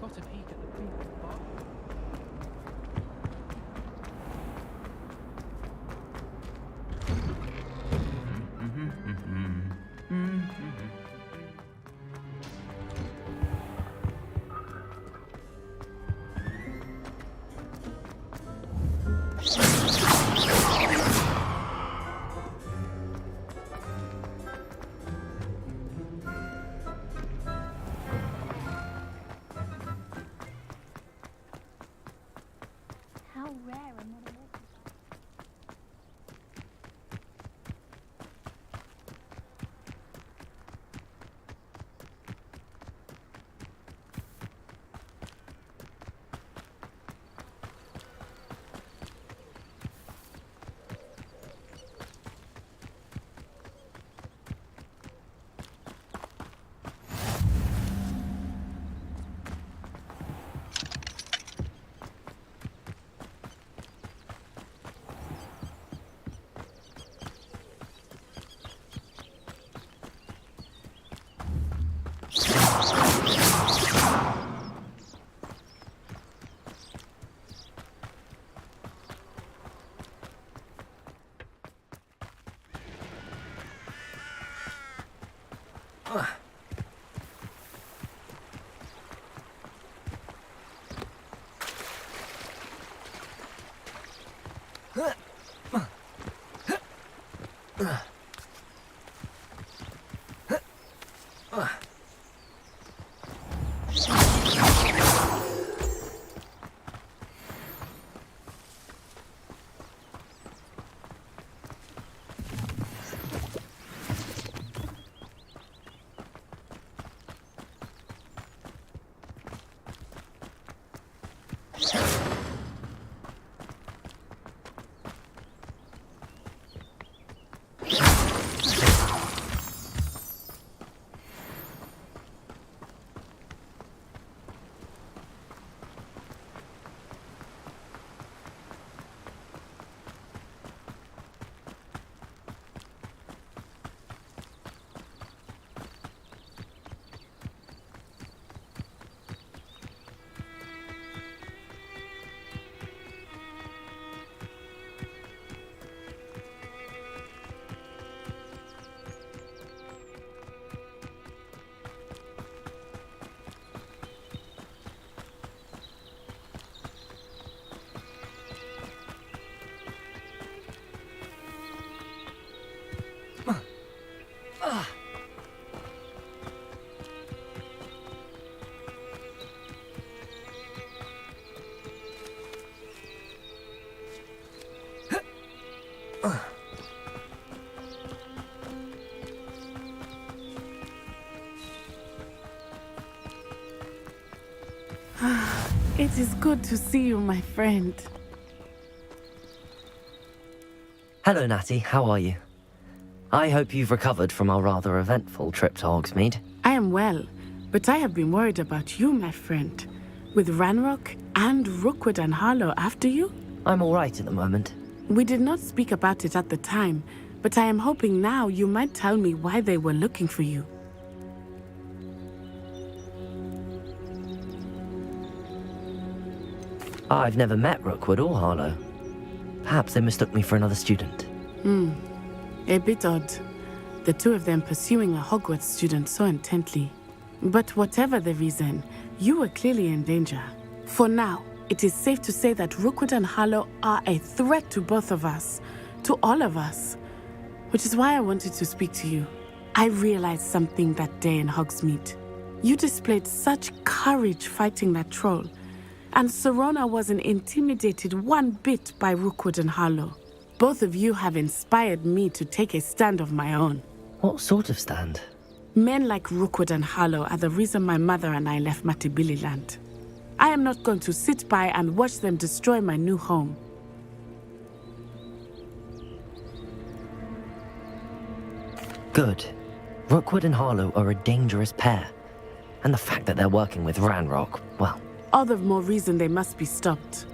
Speaker 22: Got a peek at the pink bar.
Speaker 10: It is good to see you, my friend.
Speaker 1: Hello, Natty. How are you? I hope you've recovered from our rather eventful trip to Hogsmeade.
Speaker 10: I am well, but I have been worried about you, my friend. With Ranrock and Rookwood and Harlow after you?
Speaker 1: I'm all right at the moment.
Speaker 10: We did not speak about it at the time, but I am hoping now you might tell me why they were looking for you.
Speaker 1: I've never met Rookwood or Harlow. Perhaps they mistook me for another student.
Speaker 10: A bit odd. The two of them pursuing a Hogwarts student so intently. But whatever the reason, you were clearly in danger. For now, it is safe to say that Rookwood and Harlow are a threat to both of us, to all of us. Which is why I wanted to speak to you. I realized something that day in Hogsmeade. You displayed such courage fighting that troll, and Serona wasn't intimidated one bit by Rookwood and Harlow. Both of you have inspired me to take a stand of my own.
Speaker 1: What sort of stand?
Speaker 10: Men like Rookwood and Harlow are the reason my mother and I left Matibili land. I am not going to sit by and watch them destroy my new home.
Speaker 1: Good. Rookwood and Harlow are a dangerous pair. And the fact that they're working with Ranrock, well...
Speaker 10: All the more reason they must be stopped.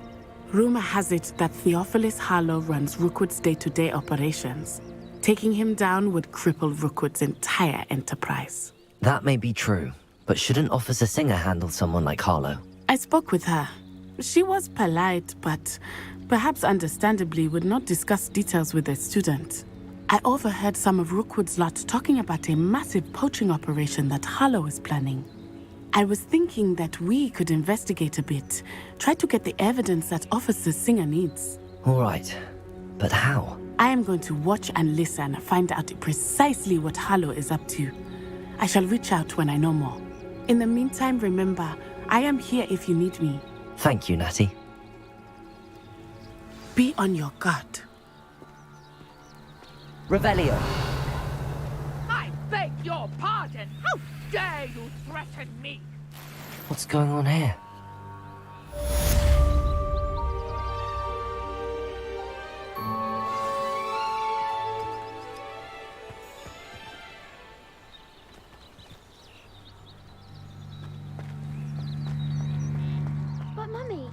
Speaker 10: Rumor has it that Theophilus Harlow runs Rookwood's day-to-day operations. Taking him down would cripple Rookwood's entire enterprise.
Speaker 1: That may be true, but shouldn't Officer Singer handle someone like Harlow?
Speaker 10: I spoke with her. She was polite, but perhaps understandably would not discuss details with a student. I overheard some of Rookwood's lot talking about a massive poaching operation that Harlow is planning. I was thinking that we could investigate a bit, try to get the evidence that Officer Singer needs.
Speaker 1: All right, but how?
Speaker 10: I am going to watch and listen, find out precisely what Harlow is up to. I shall reach out when I know more. In the meantime, remember, I am here if you need me.
Speaker 1: Thank you, Natty.
Speaker 10: Be on your guard.
Speaker 1: Revelio.
Speaker 8: I beg your pardon! How dare you threaten me?
Speaker 1: What's going on here?
Speaker 12: But Mummy...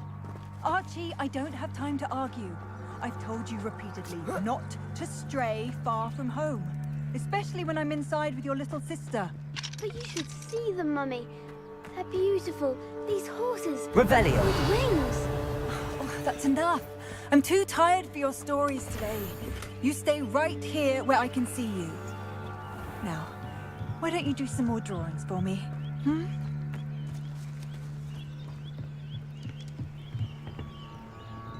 Speaker 6: Archie, I don't have time to argue. I've told you repeatedly not to stray far from home. Especially when I'm inside with your little sister.
Speaker 12: But you should see them, Mummy. They're beautiful. These horses...
Speaker 1: Revelio.
Speaker 12: With wings.
Speaker 6: Oh, that's enough. I'm too tired for your stories today. You stay right here where I can see you. Now, why don't you do some more drawings for me?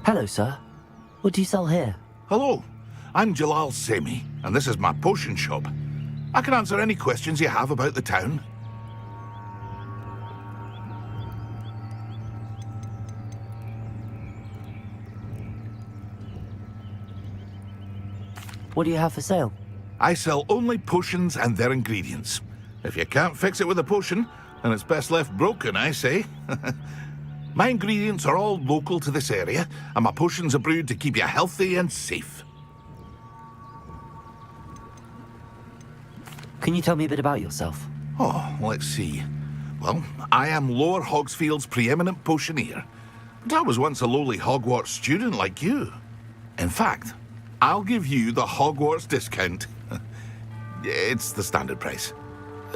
Speaker 1: Hello, sir. What do you sell here?
Speaker 19: Hello, I'm Jalal Semi, and this is my potion shop. I can answer any questions you have about the town.
Speaker 1: What do you have for sale?
Speaker 19: I sell only potions and their ingredients. If you can't fix it with a potion, then it's best left broken, I say. My ingredients are all local to this area, and my potions are brewed to keep you healthy and safe.
Speaker 1: Can you tell me a bit about yourself?
Speaker 19: Oh, let's see. Well, I am Lower Hogsfield's preeminent potioneer. But I was once a lowly Hogwarts student like you. In fact, I'll give you the Hogwarts discount. It's the standard price.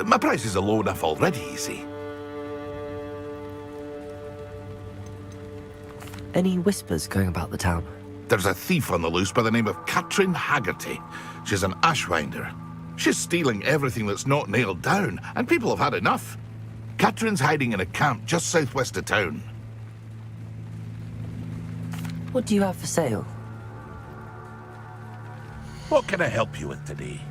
Speaker 19: My prices are low enough already, you see.
Speaker 1: Any whispers going about the town?
Speaker 19: There's a thief on the loose by the name of Katrin Haggerty. She's an ashwinder. She's stealing everything that's not nailed down, and people have had enough. Katrin's hiding in a camp just southwest of town.
Speaker 1: What do you have for sale?
Speaker 19: What can I help you with today?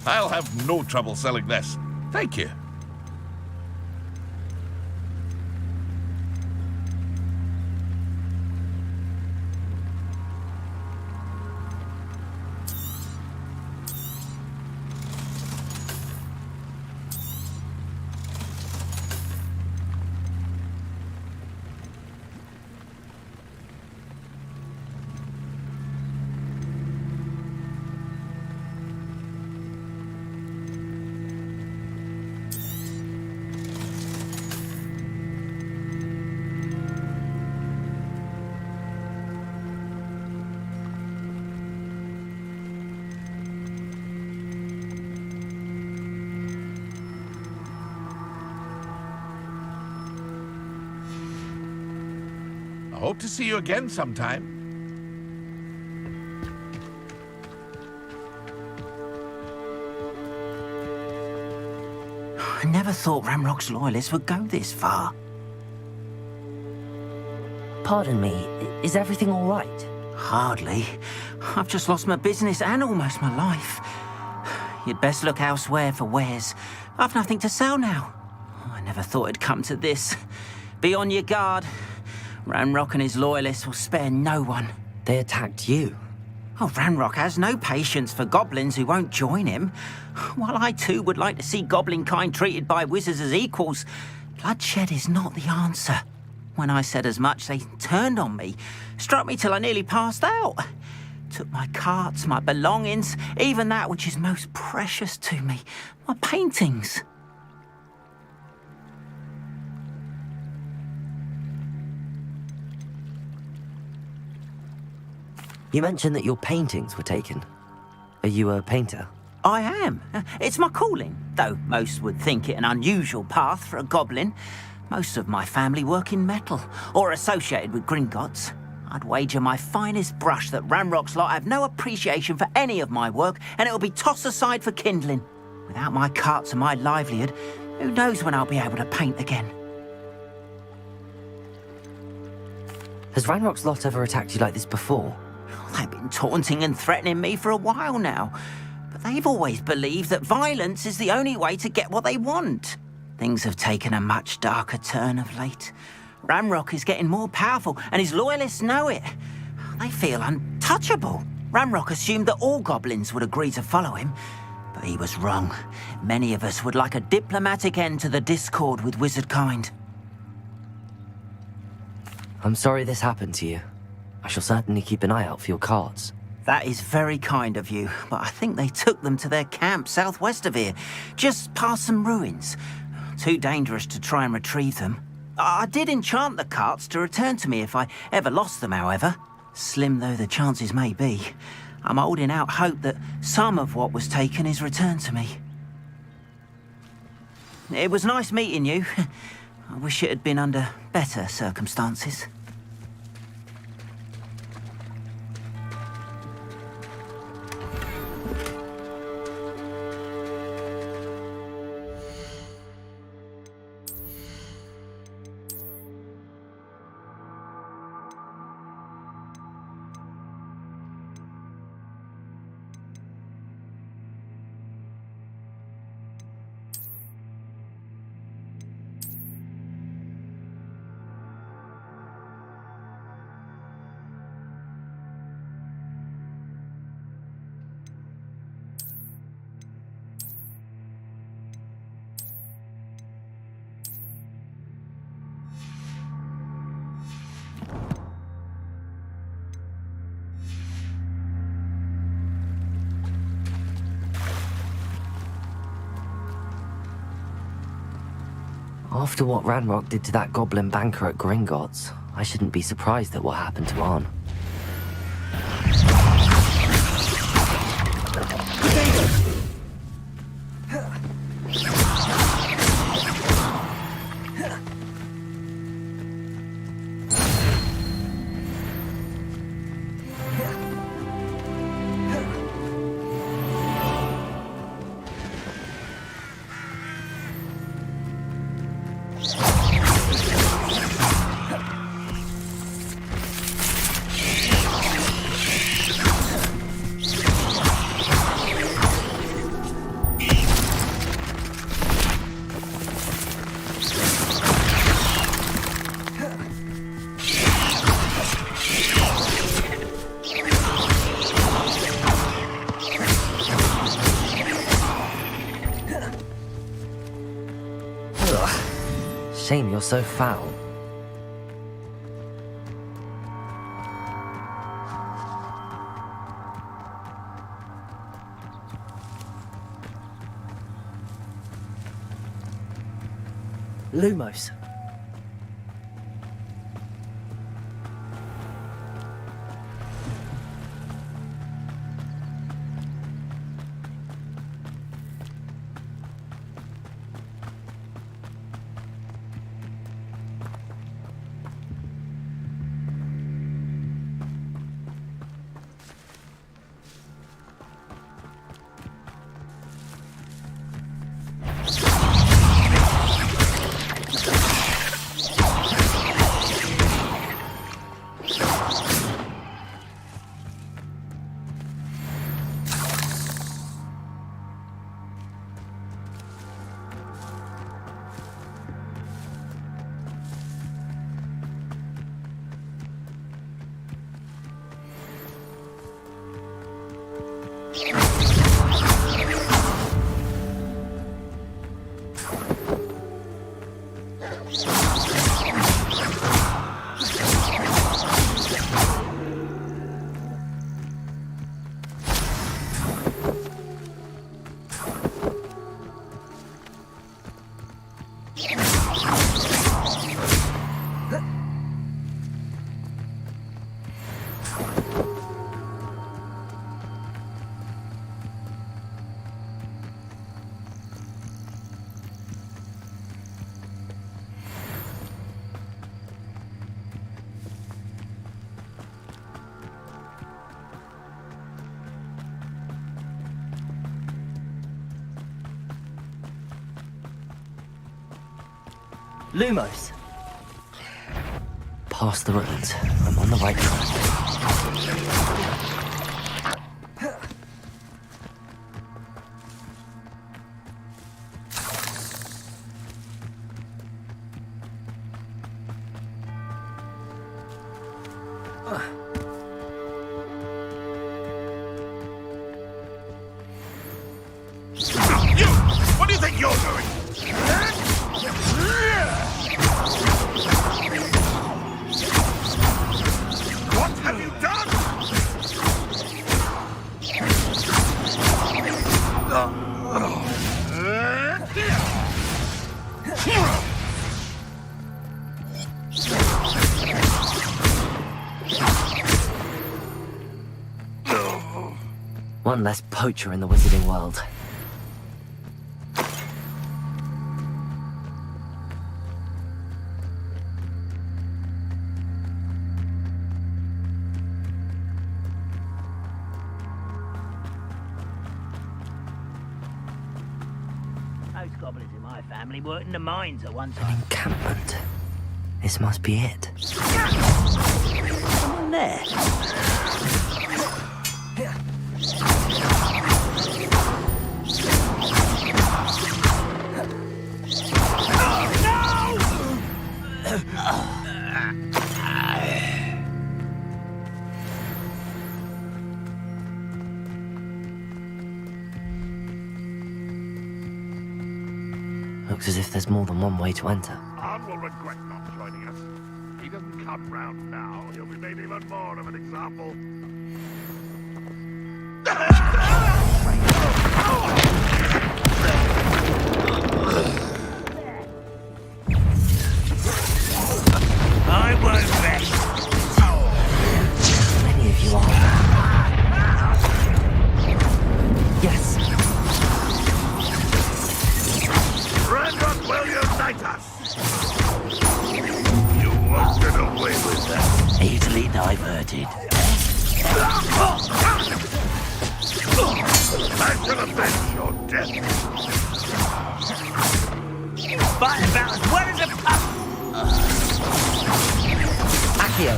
Speaker 19: I'll have no trouble selling this. Thank you. Hope to see you again sometime.
Speaker 5: I never thought Ramrock's loyalists would go this far.
Speaker 1: Pardon me, is everything all right?
Speaker 5: Hardly. I've just lost my business and almost my life. You'd best look elsewhere for wares. I've nothing to sell now. I never thought it'd come to this. Be on your guard. Ranrock and his loyalists will spare no one.
Speaker 1: They attacked you?
Speaker 5: Oh, Ranrock has no patience for goblins who won't join him. While I too would like to see goblin kind treated by wizards as equals, bloodshed is not the answer. When I said as much, they turned on me, struck me till I nearly passed out. Took my carts, my belongings, even that which is most precious to me, my paintings.
Speaker 1: You mentioned that your paintings were taken. Are you a painter?
Speaker 5: I am. It's my calling, though most would think it an unusual path for a goblin. Most of my family work in metal, or associated with Gringotts. I'd wager my finest brush that Ranrock's lot have no appreciation for any of my work, and it'll be tossed aside for kindling. Without my carts and my livelihood, who knows when I'll be able to paint again?
Speaker 1: Has Ranrock's lot ever attacked you like this before?
Speaker 5: They've been taunting and threatening me for a while now, but they've always believed that violence is the only way to get what they want. Things have taken a much darker turn of late. Ranrock is getting more powerful, and his loyalists know it. They feel untouchable. Ranrock assumed that all goblins would agree to follow him, but he was wrong. Many of us would like a diplomatic end to the discord with wizard kind.
Speaker 1: I'm sorry this happened to you. I shall certainly keep an eye out for your carts.
Speaker 5: That is very kind of you, but I think they took them to their camp southwest of here, just past some ruins. Too dangerous to try and retrieve them. I did enchant the carts to return to me if I ever lost them, however. Slim though the chances may be, I'm holding out hope that some of what was taken is returned to me. It was nice meeting you. I wish it had been under better circumstances.
Speaker 1: After what Ranrock did to that goblin banker at Gringotts, I shouldn't be surprised at what happened to Arn. Shame you're so foul. Lumos. Lumos. Past the ruins. I'm on the right track.
Speaker 19: You! What do you think you're doing? What have you done?
Speaker 1: One less poacher in the wizarding world.
Speaker 14: Most goblins in my family worked in the mines at one time.
Speaker 1: Encampment. This must be it.
Speaker 14: Someone there.
Speaker 1: Looks as if there's more than one way to enter.
Speaker 19: Arn will regret not joining us. If he doesn't come round now, he'll be made even more of an example.
Speaker 14: I won't rest.
Speaker 1: Many of you are. Yes.
Speaker 19: Brandon, will you unite us? You won't get away with that.
Speaker 14: Easily diverted.
Speaker 19: I shall avenge your death.
Speaker 14: Fight about as well as a pup.
Speaker 1: Accio.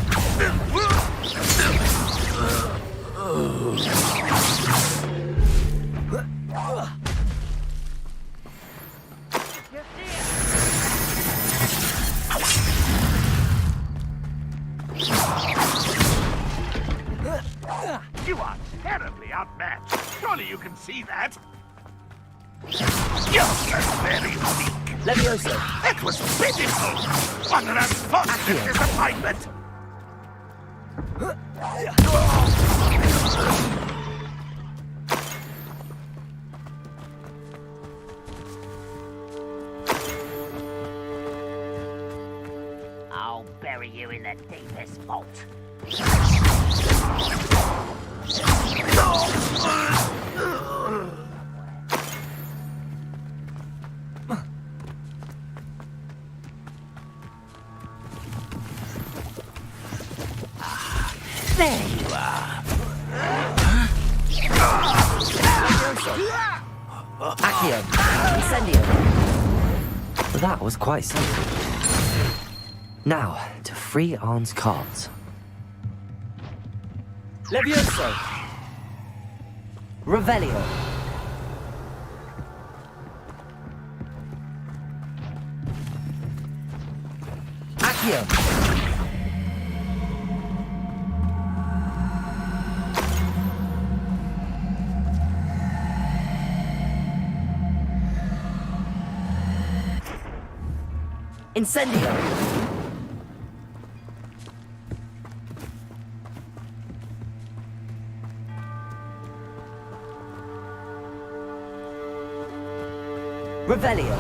Speaker 19: You are terribly outmatched. Surely you can see that. You're very weak.
Speaker 1: Levioso.
Speaker 19: That was pitiful. What an unfortunate disappointment.
Speaker 14: I'll bury you in the deepest vault. There you are.
Speaker 1: Accio. Incendio. That was quite something. Now, to free Arn's cards. Levioso. Revelio. Accio. Incendio. Revelio.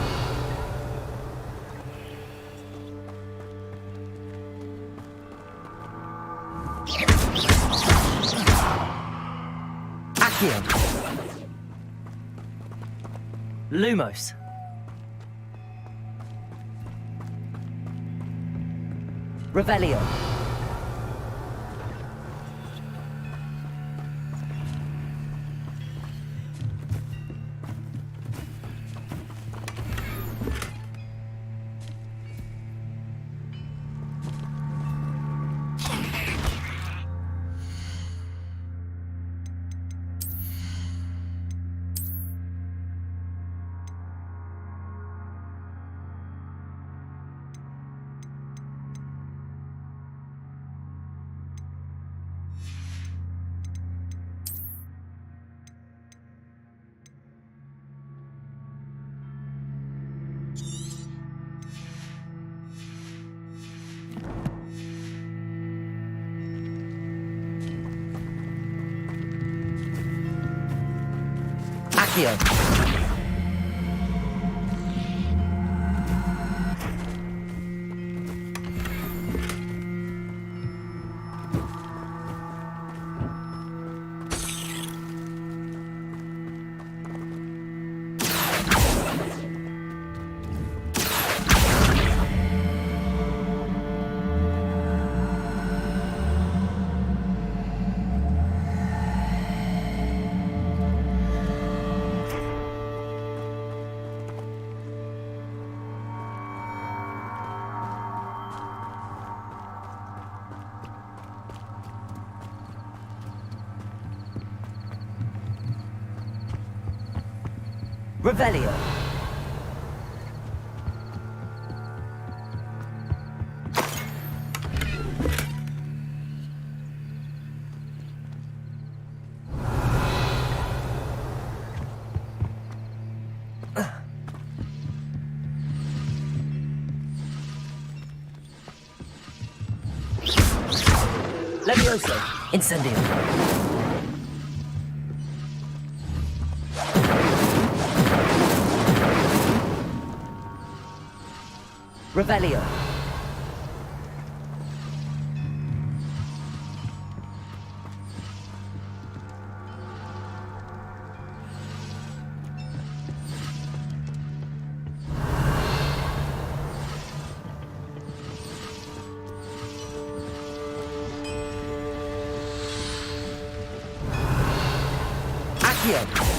Speaker 1: Accio. Lumos. Revelio. Accio. Revelio. Levioso. Incendio. Revelio. Accio.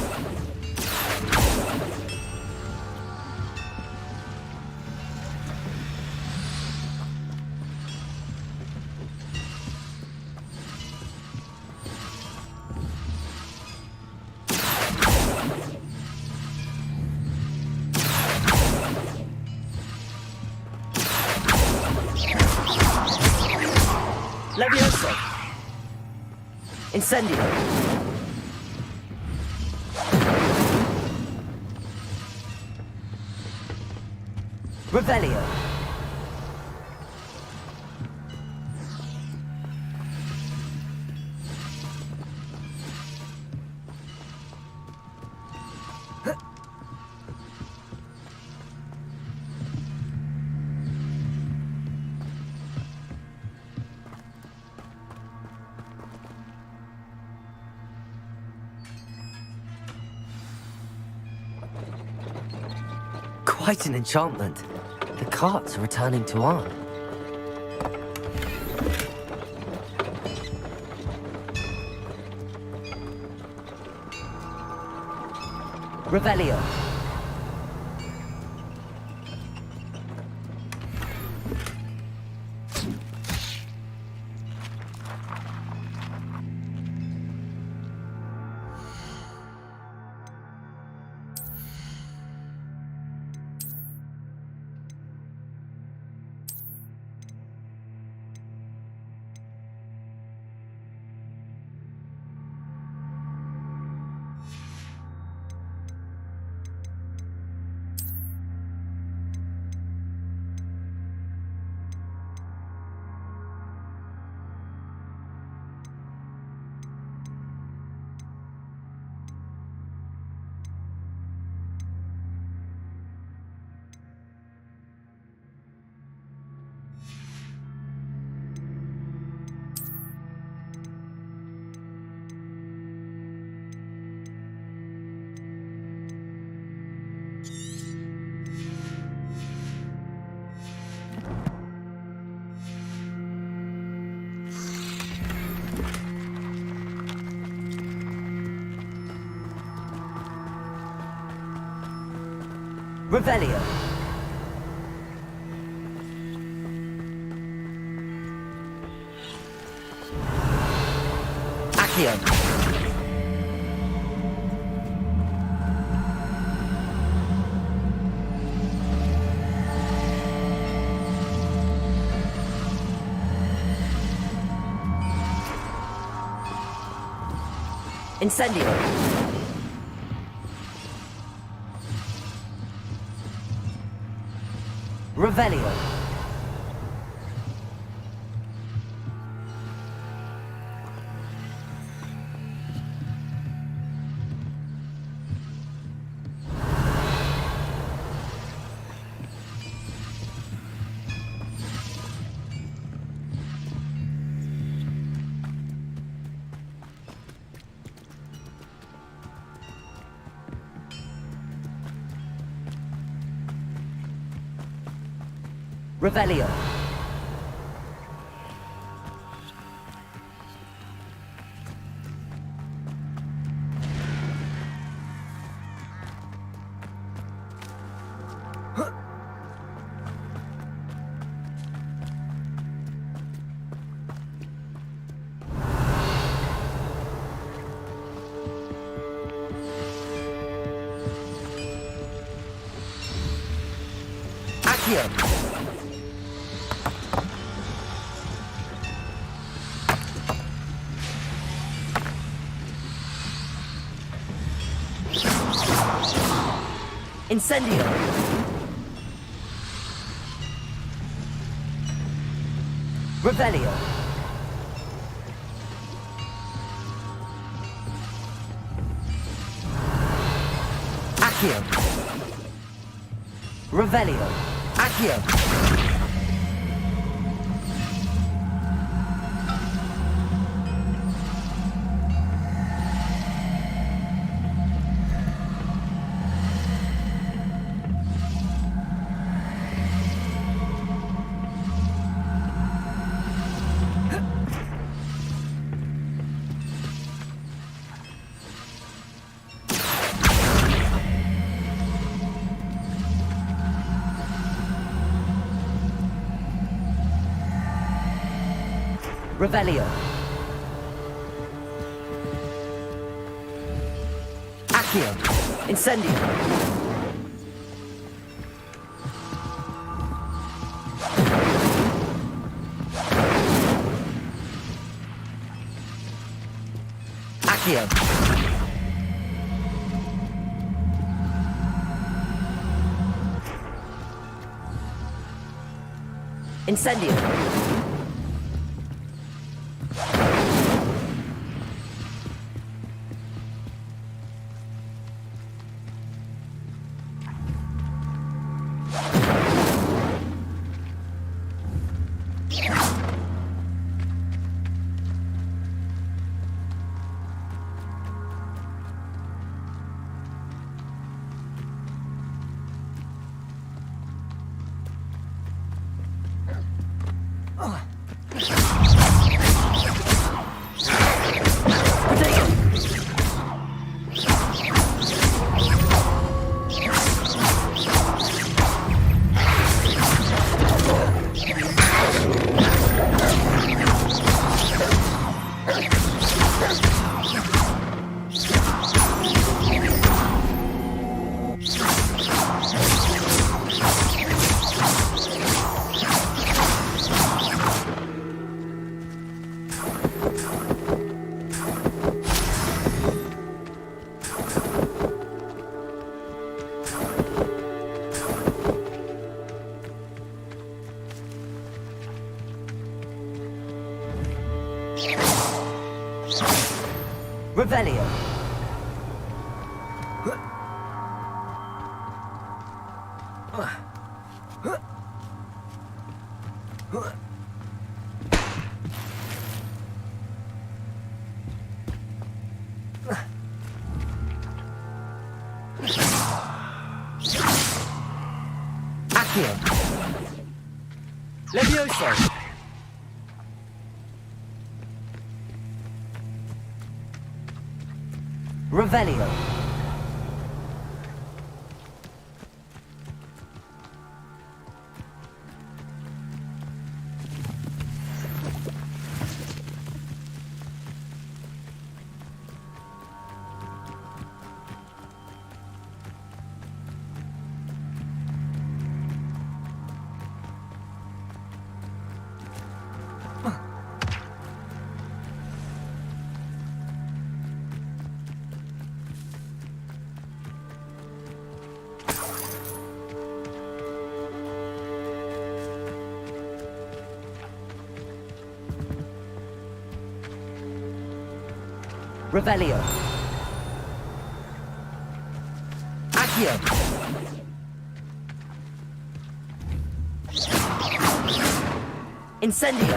Speaker 1: Levioso. Incendio. Revelio. Quite an enchantment. The carts are returning to Arn. Revelio. Revelio. Accio. Incendio. Revelio. Revelio. Accio. Incendio. Revelio. Accio. Revelio. Accio. Revelio. Accio. Incendio. Accio. Incendio. Revelio. Accio. Levioso. Revelio. Revelio. Accio. Incendio.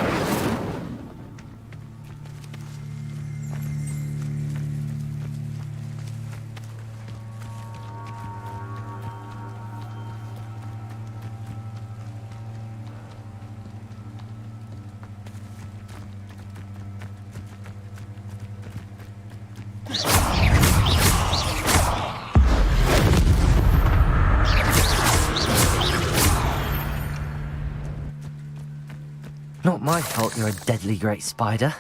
Speaker 1: my fault you're a deadly great spider.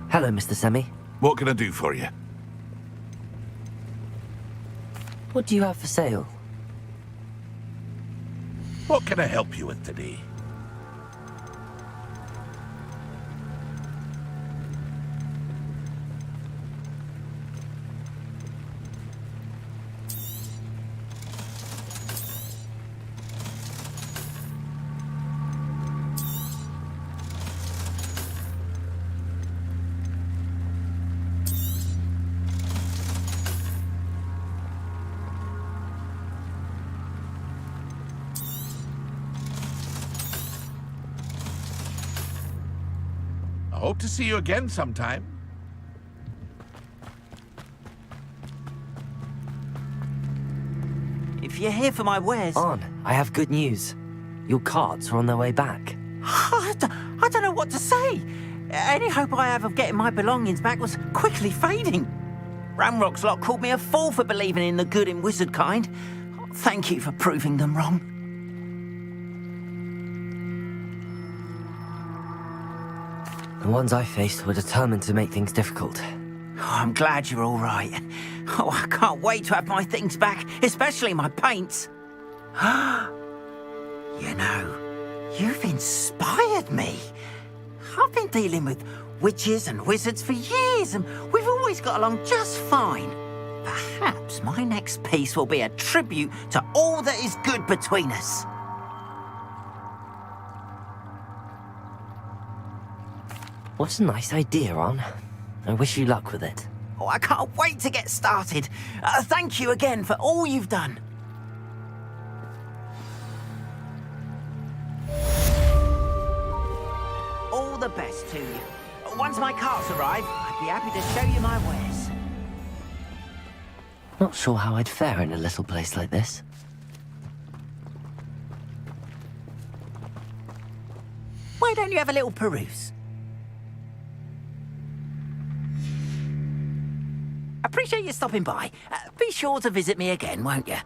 Speaker 1: Hello, Mr. Semi.
Speaker 19: What can I do for you?
Speaker 1: What do you have for sale?
Speaker 19: What can I help you with today? I hope to see you again sometime.
Speaker 5: If you're here for my wares...
Speaker 1: On, I have good news. Your carts are on their way back.
Speaker 5: I don't know what to say. Any hope I have of getting my belongings back was quickly fading. Ramrock's lot called me a fool for believing in the good in wizard kind. Thank you for proving them wrong.
Speaker 1: The ones I faced were determined to make things difficult.
Speaker 5: Oh, I'm glad you're all right. Oh, I can't wait to have my things back, especially my paints. You know, you've inspired me. I've been dealing with witches and wizards for years, and we've always got along just fine. Perhaps my next piece will be a tribute to all that is good between us.
Speaker 1: What a nice idea, Ron. I wish you luck with it.
Speaker 5: Oh, I can't wait to get started. Thank you again for all you've done. All the best to you. Once my carts arrive, I'd be happy to show you my wares.
Speaker 1: Not sure how I'd fare in a little place like this.
Speaker 5: Why don't you have a little peruse? Appreciate you stopping by. Be sure to visit me again, won't you?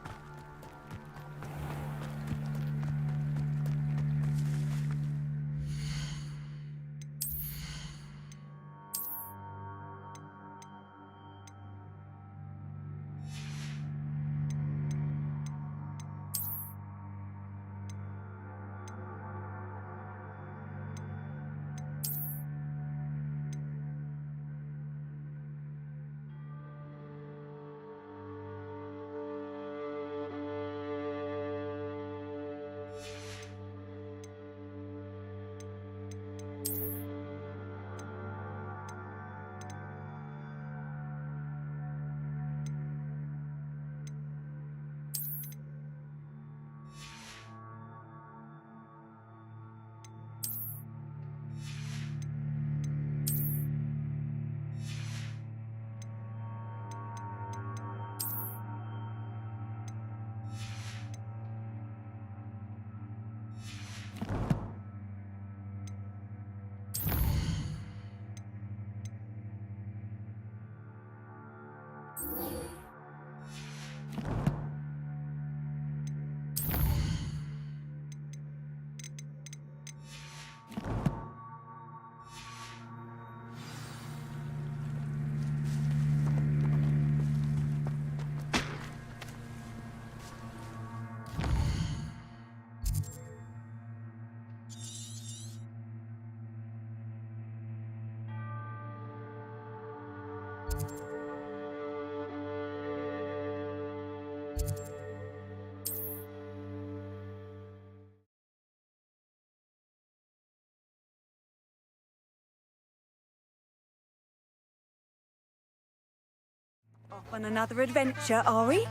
Speaker 6: Off on another adventure, are we?